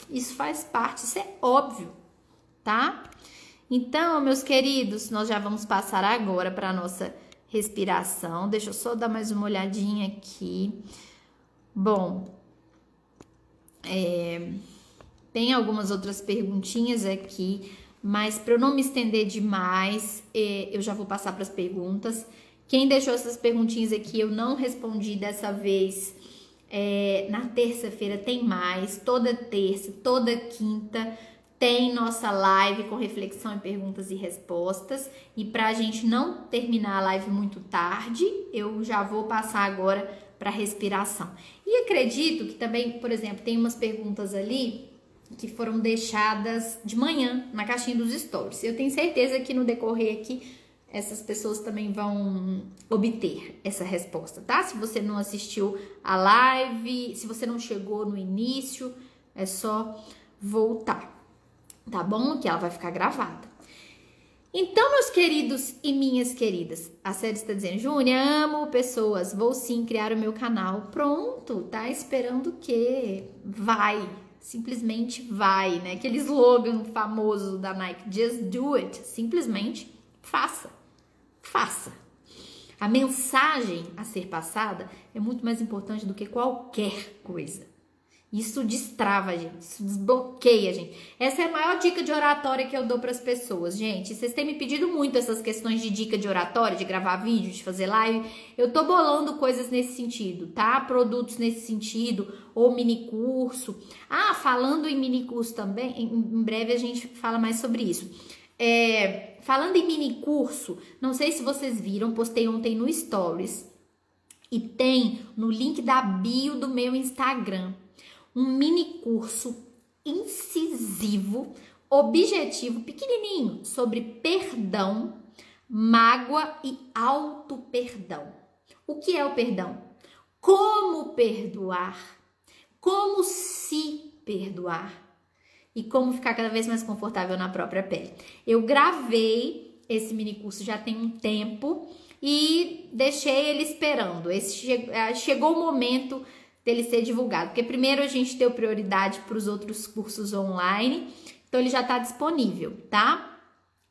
Isso faz parte, isso é óbvio, tá? Então, meus queridos, nós já vamos passar agora para a nossa respiração. Deixa eu só dar mais uma olhadinha aqui. Bom, tem algumas outras perguntinhas aqui, mas para eu não me estender demais, eu já vou passar para as perguntas. Quem deixou essas perguntinhas aqui, eu não respondi dessa vez. Na terça-feira tem mais, toda terça, toda quinta tem nossa live com reflexão e perguntas e respostas. E para a gente não terminar a live muito tarde, eu já vou passar agora para respiração. E acredito que também, por exemplo, tem umas perguntas ali que foram deixadas de manhã na caixinha dos stories. Eu tenho certeza que no decorrer aqui essas pessoas também vão obter essa resposta, tá? Se você não assistiu a live, se você não chegou no início, é só voltar, tá bom? Que ela vai ficar gravada. Então, meus queridos e minhas queridas, a Célia está dizendo, Júnia, amo pessoas, vou sim criar o meu canal. Pronto, tá esperando o quê? Vai, simplesmente vai, né? Aquele slogan famoso da Nike, just do it, simplesmente faça, faça. A mensagem a ser passada é muito mais importante do que qualquer coisa. Isso destrava a gente, isso desbloqueia a gente. Essa é a maior dica de oratória que eu dou para as pessoas, gente. Vocês têm me pedido muito essas questões de dica de oratória, de gravar vídeo, de fazer live. Eu tô bolando coisas nesse sentido, tá? Produtos nesse sentido, ou mini curso. Ah, falando em mini curso também, em breve a gente fala mais sobre isso. Falando em mini curso, não sei se vocês viram, postei ontem no Stories e tem no link da bio do meu Instagram um mini curso incisivo, objetivo, pequenininho, sobre perdão, mágoa e auto-perdão. O que é o perdão? Como perdoar? Como se perdoar? E como ficar cada vez mais confortável na própria pele. Eu gravei esse mini curso já tem um tempo e deixei ele esperando. Chegou o momento dele ser divulgado, porque primeiro a gente deu prioridade para os outros cursos online, então ele já está disponível, tá?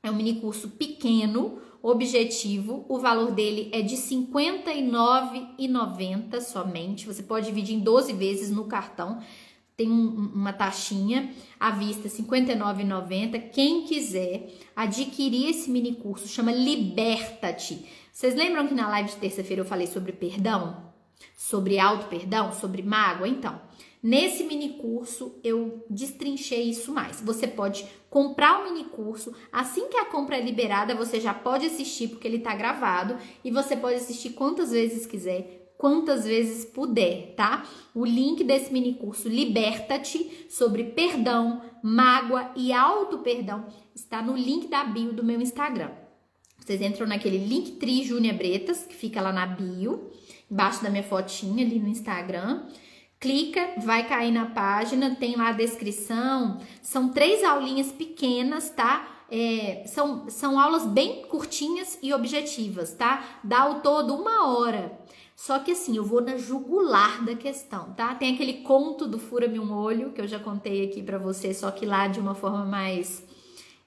É um mini curso pequeno, objetivo, o valor dele é de R$ 59,90 somente, você pode dividir em 12 vezes no cartão, tem uma taxinha à vista, R$ 59,90. Quem quiser adquirir esse mini curso, chama Liberta-te. Vocês lembram que na live de terça-feira eu falei sobre perdão? Sobre auto-perdão? Sobre mágoa? Então, nesse mini curso eu destrinchei isso mais. Você pode comprar o mini curso, assim que a compra é liberada, você já pode assistir, porque ele tá gravado, e você pode assistir quantas vezes quiser, quantas vezes puder, tá? O link desse mini curso Liberta-te sobre perdão, mágoa e auto-perdão está no link da bio do meu Instagram. Vocês entram naquele Linktree Júnia Bretas, que fica lá na bio, embaixo da minha fotinha ali no Instagram. Clica, vai cair na página, tem lá a descrição. São 3 aulinhas pequenas, tá? São aulas bem curtinhas e objetivas, tá? Dá ao todo 1 hora. Só que assim, eu vou na jugular da questão, tá? Tem aquele conto do Fura-me um Olho, que eu já contei aqui pra você, só que lá de uma forma mais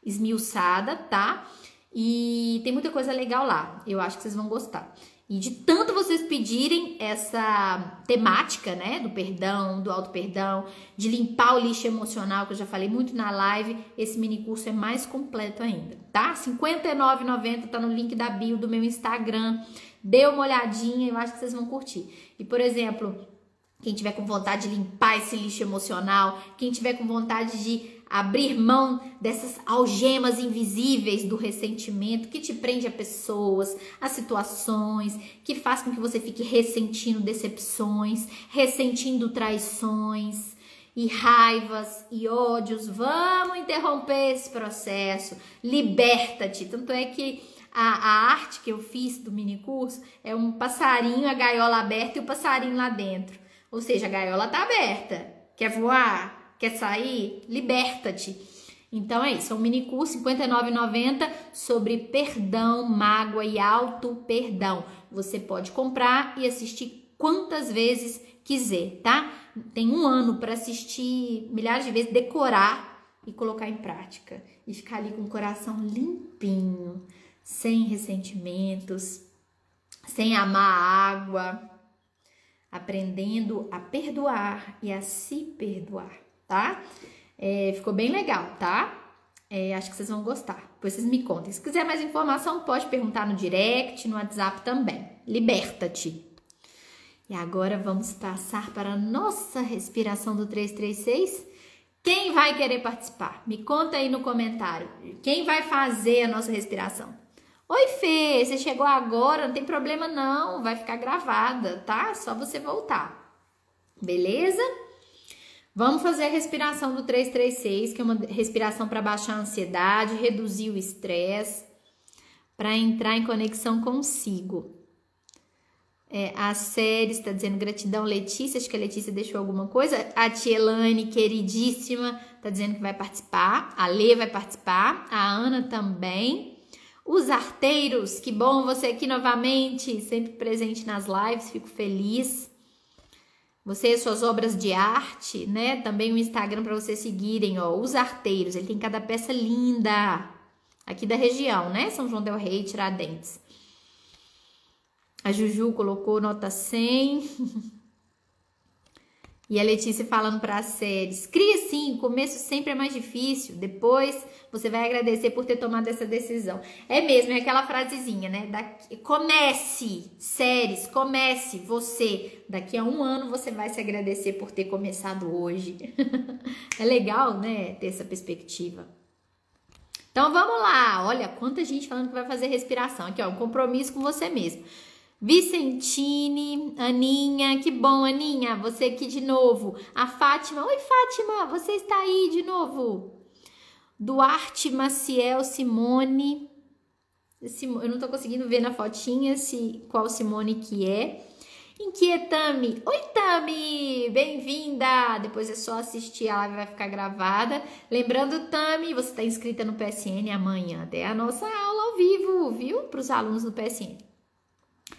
esmiuçada, tá? E tem muita coisa legal lá, eu acho que vocês vão gostar. E de tanto vocês pedirem essa temática, né, do perdão, do auto-perdão, de limpar o lixo emocional, que eu já falei muito na live, esse mini curso é mais completo ainda, tá? R$ 59,90 tá no link da bio do meu Instagram. Dê uma olhadinha, eu acho que vocês vão curtir. E, por exemplo, quem tiver com vontade de limpar esse lixo emocional, quem tiver com vontade de abrir mão dessas algemas invisíveis do ressentimento que te prende a pessoas, a situações, que faz com que você fique ressentindo decepções, ressentindo traições e raivas e ódios. Vamos interromper esse processo. Liberta-te. Tanto é que a arte que eu fiz do mini curso é um passarinho, a gaiola aberta e o passarinho lá dentro. Ou seja, a gaiola tá aberta. Quer voar? Quer sair? Liberta-te. Então é isso, é um mini curso R$ 59,90 sobre perdão, mágoa e auto-perdão. Você pode comprar e assistir quantas vezes quiser, tá? Tem 1 ano para assistir milhares de vezes, decorar e colocar em prática. E ficar ali com o coração limpinho, sem ressentimentos, sem amar a água, aprendendo a perdoar e a se perdoar, tá? Ficou bem legal, tá? Acho que vocês vão gostar. Depois vocês me contem. Se quiser mais informação, pode perguntar no direct, no WhatsApp também. Liberta-te. E agora vamos passar para a nossa respiração do 336. Quem vai querer participar? Me conta aí no comentário. Quem vai fazer a nossa respiração? Oi, Fê, você chegou agora, não tem problema não, vai ficar gravada, tá? Só você voltar. Beleza? Vamos fazer a respiração do 336, que é uma respiração para baixar a ansiedade, reduzir o estresse, para entrar em conexão consigo. A Série está dizendo gratidão, Letícia, acho que a Letícia deixou alguma coisa. A Tielane, queridíssima, está dizendo que vai participar. A Lê vai participar, a Ana também. Os arteiros, que bom você aqui novamente, sempre presente nas lives, fico feliz. Você e suas obras de arte, né? Também o Instagram para vocês seguirem, ó. Os arteiros, ele tem cada peça linda. Aqui da região, né? São João del Rei, Tiradentes. A Juju colocou nota 100. E a Letícia falando para as séries. Cria sim, o começo sempre é mais difícil. Depois você vai agradecer por ter tomado essa decisão. É mesmo, é aquela frasezinha, né? Comece, séries, comece você. Daqui a 1 ano você vai se agradecer por ter começado hoje. É legal, né? Ter essa perspectiva. Então vamos lá. Olha, quanta gente falando que vai fazer respiração. Aqui, ó, um compromisso com você mesmo. Vicentine, Aninha, que bom, Aninha, você aqui de novo. A Fátima, oi Fátima, você está aí de novo. Duarte, Maciel, Simone, eu não tô conseguindo ver na fotinha qual Simone que é. Inquietame, oi Tami, bem-vinda. Depois é só assistir, a live vai ficar gravada. Lembrando, Tami, você está inscrita no PSN amanhã, é a nossa aula ao vivo, viu? Para os alunos do PSN.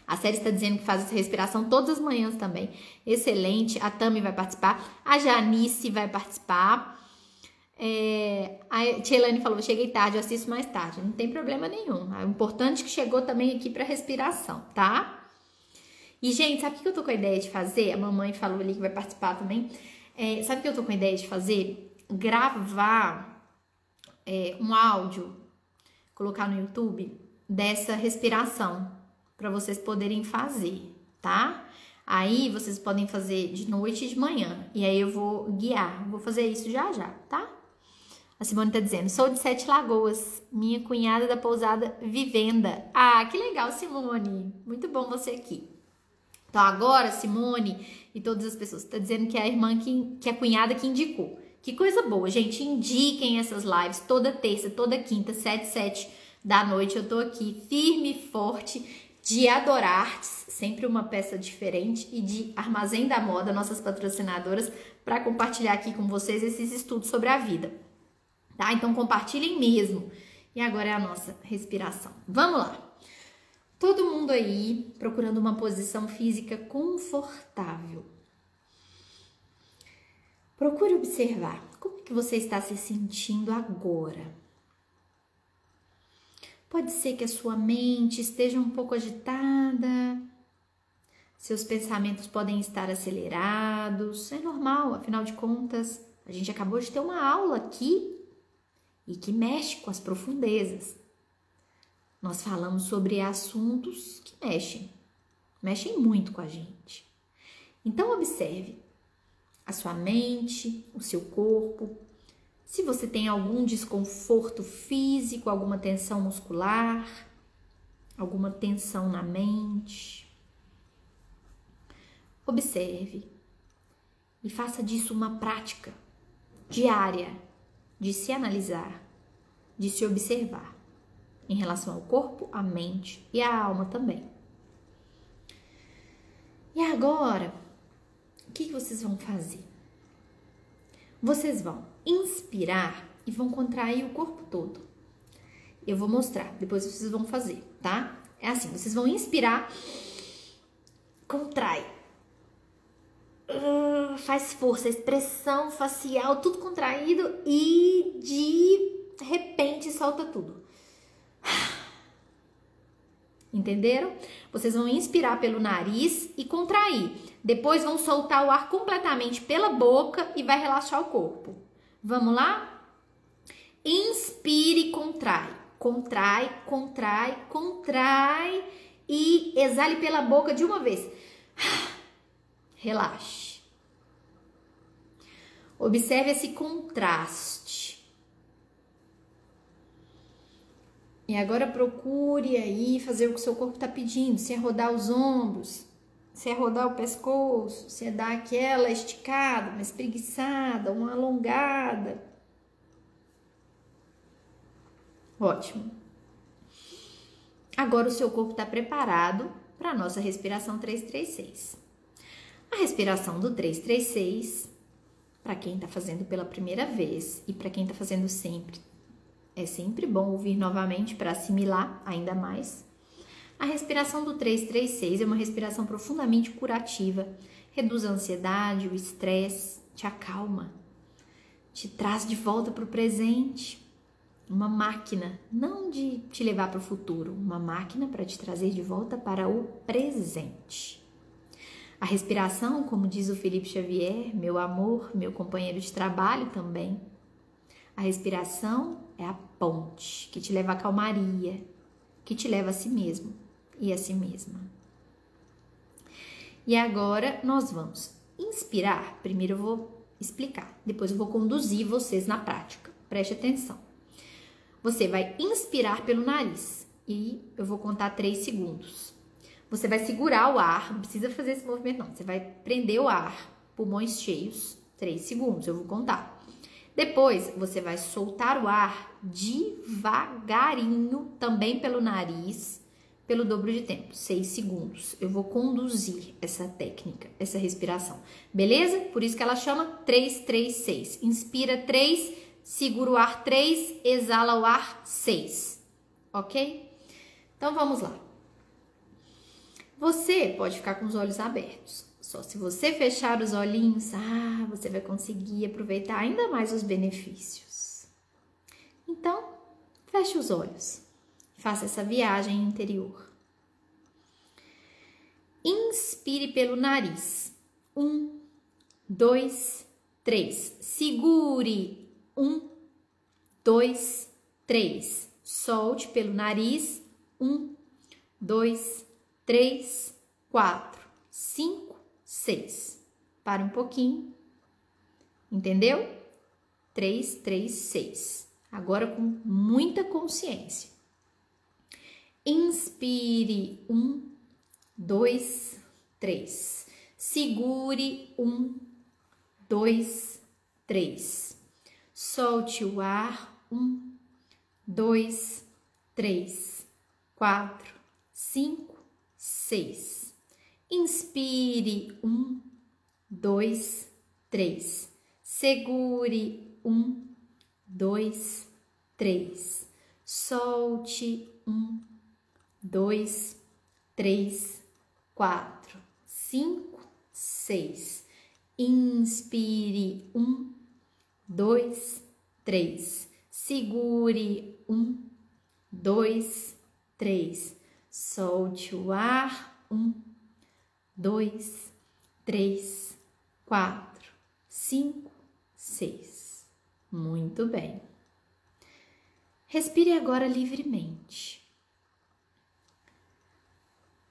A Série está dizendo que faz essa respiração todas as manhãs também. Excelente. A Tami vai participar. A Janice vai participar. A Tchelane falou, cheguei tarde, eu assisto mais tarde. Não tem problema nenhum. É importante que chegou também aqui para respiração, tá? E, gente, sabe o que eu tô com a ideia de fazer? A mamãe falou ali que vai participar também. Sabe o que eu tô com a ideia de fazer? Gravar um áudio, colocar no YouTube dessa respiração, para vocês poderem fazer, tá? Aí vocês podem fazer de noite e de manhã. E aí eu vou guiar. Vou fazer isso já já, tá? A Simone tá dizendo, sou de 7 Lagoas, minha cunhada da pousada Vivenda. Ah, que legal, Simone. Muito bom você aqui. Então agora, Simone e todas as pessoas, tá dizendo que é a irmã, que é a cunhada que indicou. Que coisa boa, gente. Indiquem essas lives toda terça, toda quinta, 7 da noite eu tô aqui firme e forte de Adorartes, sempre uma peça diferente, e de Armazém da Moda, nossas patrocinadoras, para compartilhar aqui com vocês esses estudos sobre a vida, tá? Então compartilhem mesmo. E agora é a nossa respiração. Vamos lá. Todo mundo aí procurando uma posição física confortável. Procure observar como é que você está se sentindo agora. Pode ser que a sua mente esteja um pouco agitada, seus pensamentos podem estar acelerados, é normal, afinal de contas, a gente acabou de ter uma aula aqui e que mexe com as profundezas. Nós falamos sobre assuntos que mexem muito com a gente. Então observe a sua mente, o seu corpo, se você tem algum desconforto físico, alguma tensão muscular, alguma tensão na mente. Observe e faça disso uma prática diária de se analisar, de se observar em relação ao corpo, à mente e à alma também. E agora, o que vocês vão fazer? Vocês vão inspirar e vão contrair o corpo todo. Eu vou mostrar, depois vocês vão fazer, tá? É assim, vocês vão inspirar, contrai. Faz força, expressão facial, tudo contraído e de repente solta tudo. Entenderam? Vocês vão inspirar pelo nariz e contrair. Depois vão soltar o ar completamente pela boca e vai relaxar o corpo. Vamos lá? Inspire e contrai. Contrai, contrai, contrai e exale pela boca de uma vez. Relaxe. Observe esse contraste. E agora procure aí fazer o que o seu corpo está pedindo. Se é rodar os ombros, se é rodar o pescoço, se é dar aquela esticada, uma espreguiçada, uma alongada. Ótimo. Agora o seu corpo está preparado para a nossa respiração 336. A respiração do 336, para quem está fazendo pela primeira vez e para quem está fazendo sempre, é sempre bom ouvir novamente para assimilar ainda mais. A respiração do 336 é uma respiração profundamente curativa, reduz a ansiedade, o estresse, te acalma, te traz de volta para o presente. Uma máquina, não de te levar para o futuro, uma máquina para te trazer de volta para o presente. A respiração, como diz o Felipe Xavier, meu amor, meu companheiro de trabalho também, a respiração é a ponte que te leva à calmaria, que te leva a si mesmo e a si mesma. E agora nós vamos inspirar. Primeiro eu vou explicar, depois eu vou conduzir vocês na prática. Preste atenção. Você vai inspirar pelo nariz e eu vou contar 3 segundos. Você vai segurar o ar, não precisa fazer esse movimento não. Você vai prender o ar, pulmões cheios, 3 segundos, eu vou contar. Depois, você vai soltar o ar devagarinho, também pelo nariz, pelo dobro de tempo, 6 segundos. Eu vou conduzir essa técnica, essa respiração, beleza? Por isso que ela chama 336. Inspira 3, segura o ar 3, exala o ar 6, ok? Então, vamos lá. Você pode ficar com os olhos abertos. Só se você fechar os olhinhos, você vai conseguir aproveitar ainda mais os benefícios. Então, feche os olhos. Faça essa viagem interior. Inspire pelo nariz. 1, 2, 3. Segure. 1, 2, 3. Solte pelo nariz. 1, 2, 3, 4, 5, 6. Para um pouquinho. Entendeu? 3, 3, 6. Agora com muita consciência. Inspire. 1, 2, 3. Segure. 1, 2, 3. Solte o ar. 1, 2, 3, 4, 5, 6. Inspire, 1, 2, 3. Segure, 1, 2, 3. Solte, 1, 2, 3, 4, 5, 6. Inspire, 1, 2, 3. Segure, 1, 2, 3. Solte o ar, 1, 2, 3, 4, 5, 6. Muito bem. Respire agora livremente.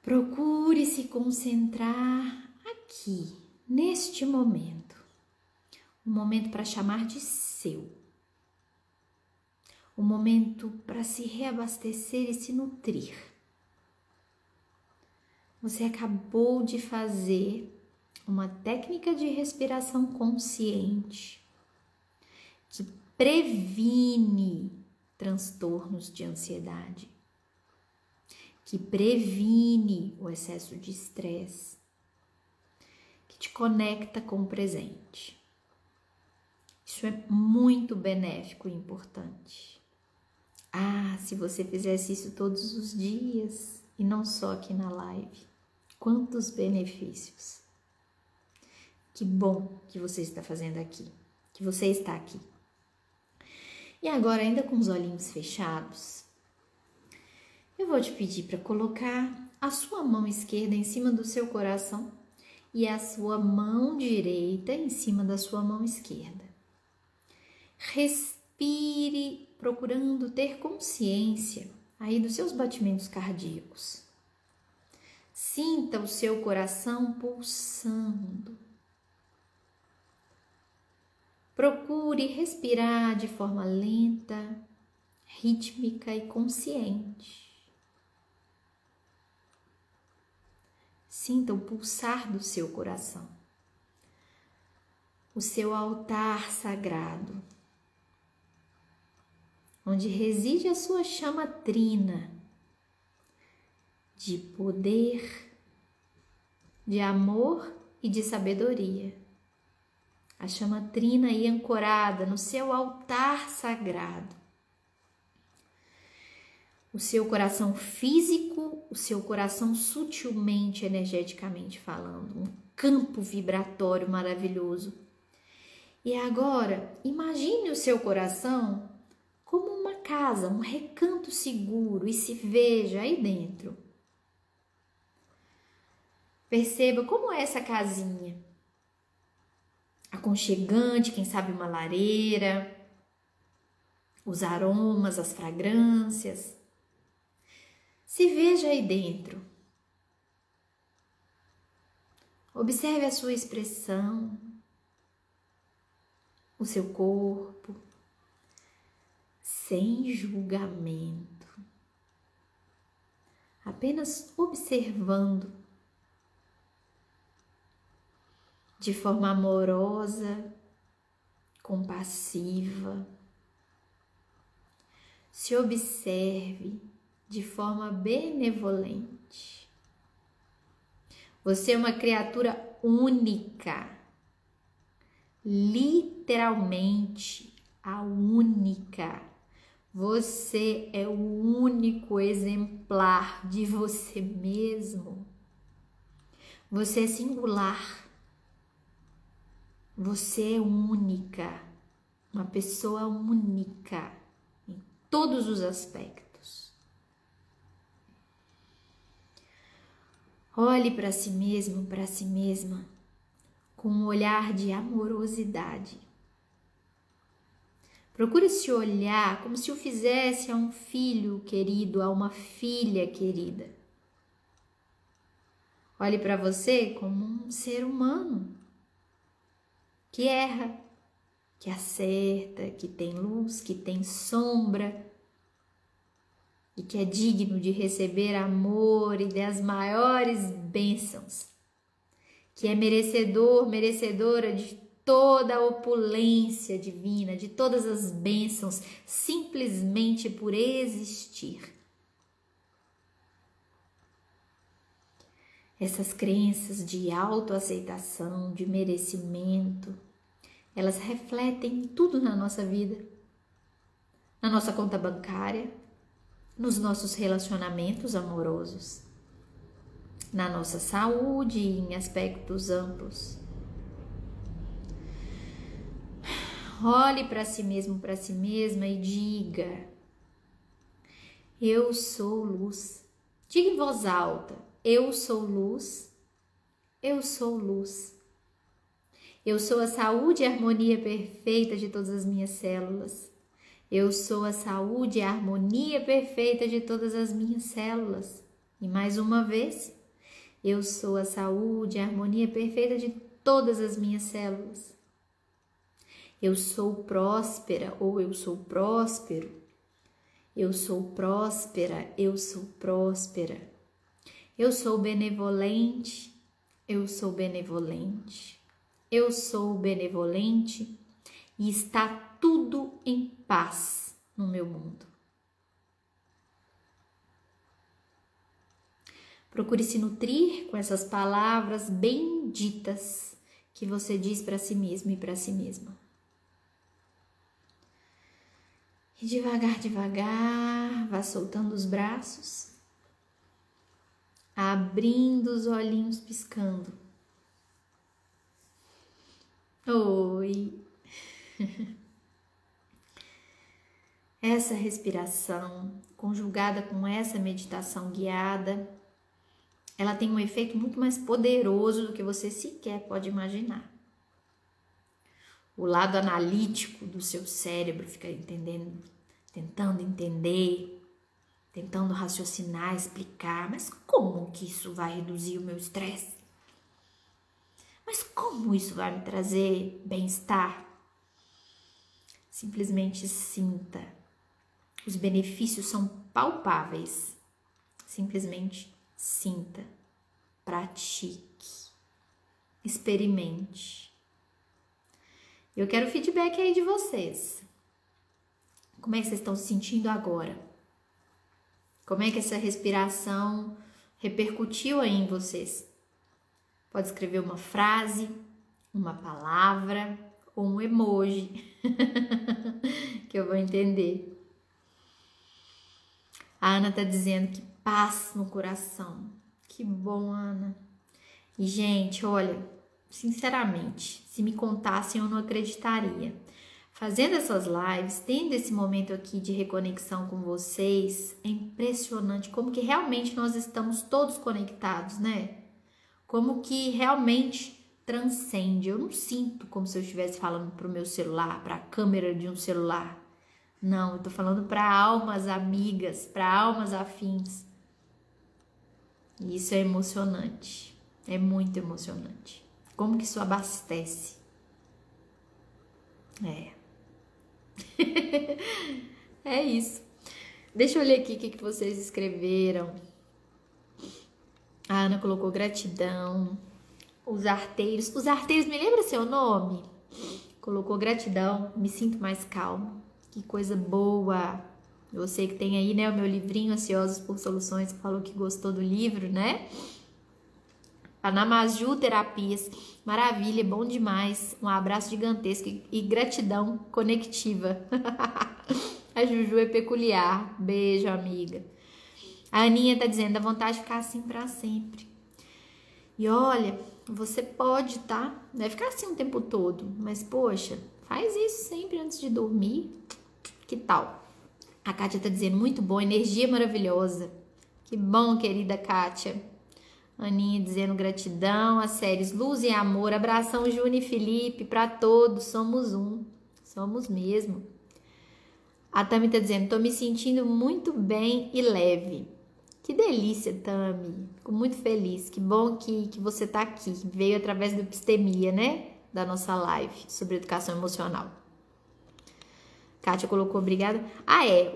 Procure se concentrar aqui, neste momento. Um momento para chamar de seu. Um momento para se reabastecer e se nutrir. Você acabou de fazer uma técnica de respiração consciente que previne transtornos de ansiedade, que previne o excesso de estresse, que te conecta com o presente. Isso é muito benéfico e importante. Se você fizesse isso todos os dias e não só aqui na live, quantos benefícios! Que bom que você está fazendo aqui, que você está aqui. E agora, ainda com os olhinhos fechados, eu vou te pedir para colocar a sua mão esquerda em cima do seu coração e a sua mão direita em cima da sua mão esquerda. Respire, procurando ter consciência aí dos seus batimentos cardíacos. Sinta o seu coração pulsando. Procure respirar de forma lenta, rítmica e consciente. Sinta o pulsar do seu coração, o seu altar sagrado, onde reside a sua chama trina de poder, de amor e de sabedoria. A chama trina aí ancorada no seu altar sagrado. O seu coração físico, o seu coração sutilmente, energeticamente falando, um campo vibratório maravilhoso. E agora, imagine o seu coração como uma casa, um recanto seguro, e se veja aí dentro. Perceba como é essa casinha. Aconchegante, quem sabe uma lareira, os aromas, as fragrâncias. Se veja aí dentro. Observe a sua expressão, o seu corpo, sem julgamento. Apenas observando de forma amorosa, compassiva. Se observe de forma benevolente. Você é uma criatura única, literalmente a única. Você é o único exemplar de você mesmo. Você é singular. Você é única, uma pessoa única em todos os aspectos. Olhe para si mesmo, para si mesma, com um olhar de amorosidade. Procure se olhar como se o fizesse a um filho querido, a uma filha querida. Olhe para você como um ser humano que erra, que acerta, que tem luz, que tem sombra e que é digno de receber amor e das maiores bênçãos, que é merecedor, merecedora de toda a opulência divina, de todas as bênçãos, simplesmente por existir, Essas crenças de autoaceitação, de merecimento, elas refletem tudo na nossa vida, na nossa conta bancária, nos nossos relacionamentos amorosos, na nossa saúde em aspectos amplos. Olhe para si mesmo, para si mesma e diga: eu sou luz. Diga em voz alta: eu sou luz, eu sou luz. Eu sou a saúde e a harmonia perfeita de todas as minhas células. Eu sou a saúde e a harmonia perfeita de todas as minhas células. E mais uma vez, eu sou a saúde e a harmonia perfeita de todas as minhas células. Eu sou próspera ou eu sou próspero. Eu sou próspera, eu sou próspera. Eu sou benevolente, eu sou benevolente. Eu sou benevolente e está tudo em paz no meu mundo. Procure se nutrir com essas palavras benditas que você diz para si mesmo e para si mesma. E devagar, devagar, vá soltando os braços, abrindo os olhinhos piscando. Oi! Essa respiração, conjugada com essa meditação guiada, ela tem um efeito muito mais poderoso do que você sequer pode imaginar. O lado analítico do seu cérebro fica entendendo, tentando entender, tentando raciocinar, explicar, mas como que isso vai reduzir o meu estresse? Mas como isso vai me trazer bem-estar? Simplesmente sinta. Os benefícios são palpáveis. Simplesmente sinta, pratique, experimente. Eu quero feedback aí de vocês. Como é que vocês estão se sentindo agora? Como é que essa respiração repercutiu aí em vocês? Pode escrever uma frase, uma palavra ou um emoji que eu vou entender. A Ana tá dizendo que paz no coração. Que bom, Ana. E, gente, olha, sinceramente, se me contassem eu não acreditaria. Fazendo essas lives, tendo esse momento aqui de reconexão com vocês, é impressionante como que realmente nós estamos todos conectados, né? Como que realmente transcende. Eu não sinto como se eu estivesse falando para o meu celular, para a câmera de um celular. Não, eu tô falando para almas amigas, para almas afins. E isso é emocionante. É muito emocionante. Como que isso abastece? É isso. Deixa eu ler aqui o que vocês escreveram. A Ana colocou gratidão. Os arteiros. Os arteiros, me lembra seu nome? Colocou gratidão. Me sinto mais calmo. Que coisa boa. Você que tem aí, né, o meu livrinho Ansiosos por Soluções, que falou que gostou do livro, né? A Namaju Terapias. Maravilha, bom demais. Um abraço gigantesco e gratidão conectiva. A Juju é peculiar. Beijo, amiga. A Aninha tá dizendo, dá vontade de ficar assim pra sempre. E olha, você pode, tá? Não vai ficar assim o tempo todo. Mas, poxa, faz isso sempre antes de dormir. Que tal? A Kátia tá dizendo, muito bom, energia maravilhosa. Que bom, querida Kátia. Aninha dizendo gratidão, as séries Luz e Amor, abração Júnior e Felipe, pra todos, somos um. Somos mesmo. A Tami tá dizendo, tô me sentindo muito bem e leve. Que delícia, Tami. Fico muito feliz. Que bom que você tá aqui. Veio através do Epistemia, né? Da nossa live sobre educação emocional. Kátia colocou obrigada.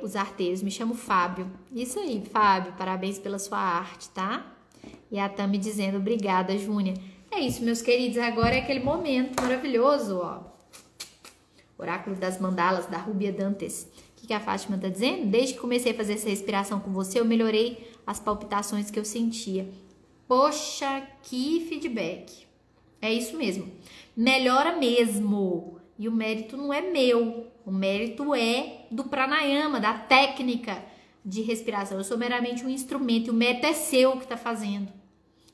Os arteiros. Me chamo Fábio. Isso aí, Fábio. Parabéns pela sua arte, tá? E a Tami dizendo obrigada, Júnia. É isso, meus queridos. Agora é aquele momento maravilhoso, ó. Oráculo das Mandalas, da Rúbia Dantes. O que a Fátima tá dizendo? Desde que comecei a fazer essa respiração com você, eu melhorei as palpitações que eu sentia. Poxa, que feedback. É isso mesmo. Melhora mesmo. E o mérito não é meu. O mérito é do pranayama, da técnica de respiração. Eu sou meramente um instrumento e o mérito é seu que está fazendo.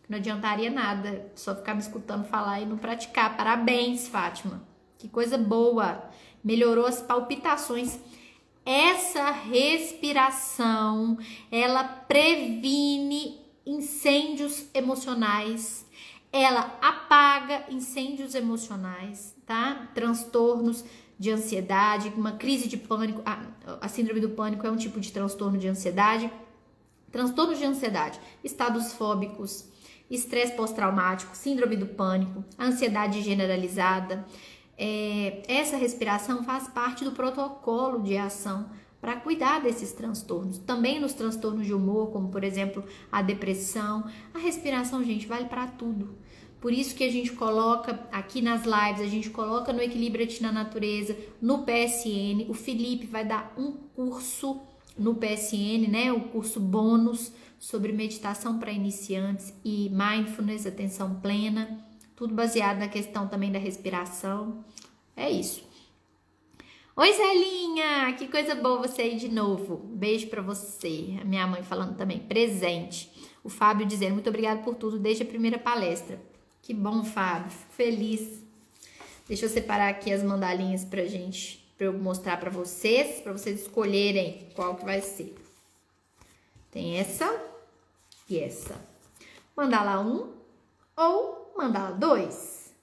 Não adiantaria nada só ficar me escutando falar e não praticar. Parabéns, Fátima. Que coisa boa. Melhorou as palpitações. Essa respiração, ela previne incêndios emocionais. Ela apaga incêndios emocionais, tá? Transtornos de ansiedade, uma crise de pânico. A síndrome do pânico é um tipo de transtorno de ansiedade. Transtornos de ansiedade, estados fóbicos, estresse pós-traumático, síndrome do pânico, ansiedade generalizada. Essa respiração faz parte do protocolo de ação para cuidar desses transtornos. Também nos transtornos de humor, como por exemplo a depressão. A respiração, gente, vale para tudo. Por isso que a gente coloca aqui nas lives, a gente coloca no Equilibra-te na Natureza, no PSN. O Felipe vai dar um curso no PSN, né? O curso bônus sobre meditação para iniciantes e mindfulness, atenção plena. Tudo baseado na questão também da respiração. É isso. Oi, Zelinha! Que coisa boa você aí de novo. Beijo pra você. A minha mãe falando também, presente. O Fábio dizendo, muito obrigado por tudo desde a primeira palestra. Que bom, Fábio. Fico feliz. Deixa eu separar aqui as mandalinhas pra eu mostrar pra vocês escolherem qual que vai ser. Tem essa e essa. Mandala 1 ou mandala 2.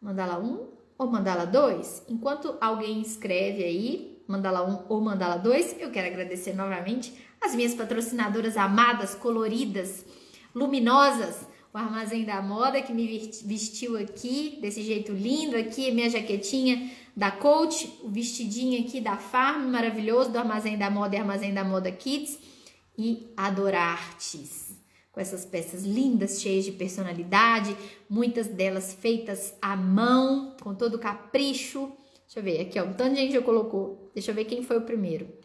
Mandala 1 ou mandala 2. Enquanto alguém escreve aí, mandala 1 ou mandala 2, eu quero agradecer novamente as minhas patrocinadoras amadas, coloridas, luminosas, o Armazém da Moda, que me vestiu aqui, desse jeito lindo aqui, minha jaquetinha da Coach, o vestidinho aqui da Farm, maravilhoso, do Armazém da Moda e Armazém da Moda Kids, e Adorartes, com essas peças lindas, cheias de personalidade, muitas delas feitas à mão, com todo capricho. Deixa eu ver, aqui ó, um tanto de gente já colocou, deixa eu ver quem foi o primeiro.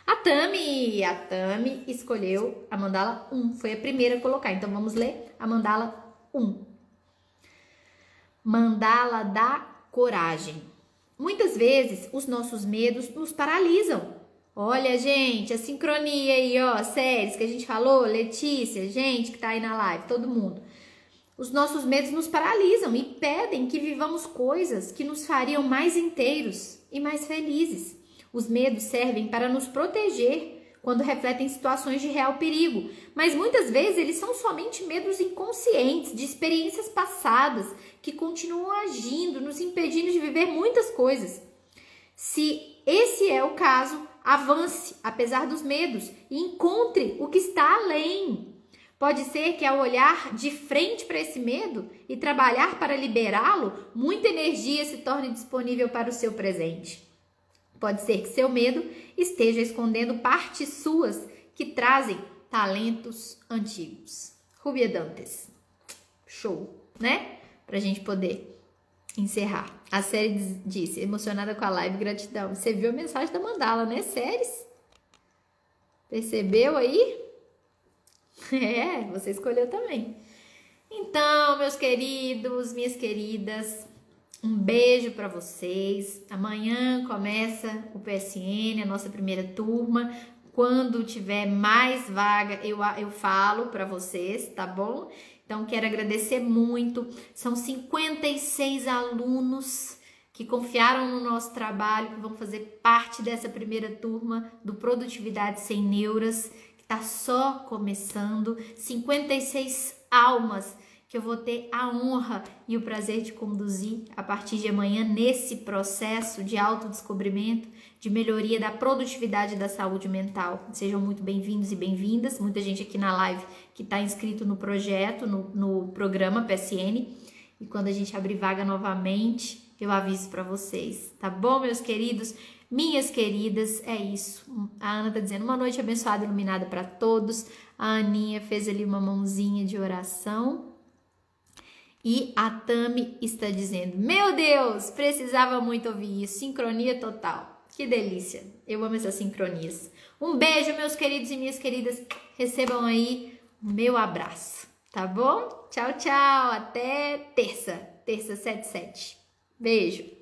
A Tami escolheu a mandala 1, foi a primeira a colocar, então vamos ler a mandala 1. Mandala da coragem. Muitas vezes os nossos medos nos paralisam. Olha, gente, a sincronia aí, ó, séries que a gente falou, Letícia, gente que tá aí na live, todo mundo. Os nossos medos nos paralisam e pedem que vivamos coisas que nos fariam mais inteiros e mais felizes. Os medos servem para nos proteger quando refletem situações de real perigo, mas muitas vezes eles são somente medos inconscientes de experiências passadas que continuam agindo, nos impedindo de viver muitas coisas. Se esse é o caso, avance, apesar dos medos, e encontre o que está além. Pode ser que ao olhar de frente para esse medo e trabalhar para liberá-lo, muita energia se torne disponível para o seu presente. Pode ser que seu medo esteja escondendo partes suas que trazem talentos antigos. Rubia Dantes. Show, né? Pra gente poder encerrar. A série disse, emocionada com a live, gratidão. Você viu a mensagem da mandala, né, Séries? Percebeu aí? É, você escolheu também. Então, meus queridos, minhas queridas, um beijo para vocês. Amanhã começa o PSN, a nossa primeira turma. Quando tiver mais vaga, eu falo para vocês, tá bom? Então, quero agradecer muito. São 56 alunos que confiaram no nosso trabalho, que vão fazer parte dessa primeira turma do Produtividade Sem Neuras, que está só começando. 56 almas que eu vou ter a honra e o prazer de conduzir a partir de amanhã nesse processo de autodescobrimento, de melhoria da produtividade e da saúde mental. Sejam muito bem-vindos e bem-vindas. Muita gente aqui na live que está inscrito no projeto, no programa PSN. E quando a gente abrir vaga novamente, eu aviso para vocês, tá bom, meus queridos? Minhas queridas, é isso. A Ana tá dizendo, uma noite abençoada e iluminada para todos. A Aninha fez ali uma mãozinha de oração. E a Tami está dizendo, meu Deus, precisava muito ouvir isso, sincronia total. Que delícia, eu amo essas sincronias. Um beijo, meus queridos e minhas queridas, recebam aí meu abraço, tá bom? Tchau, tchau, até terça 7/7. Beijo!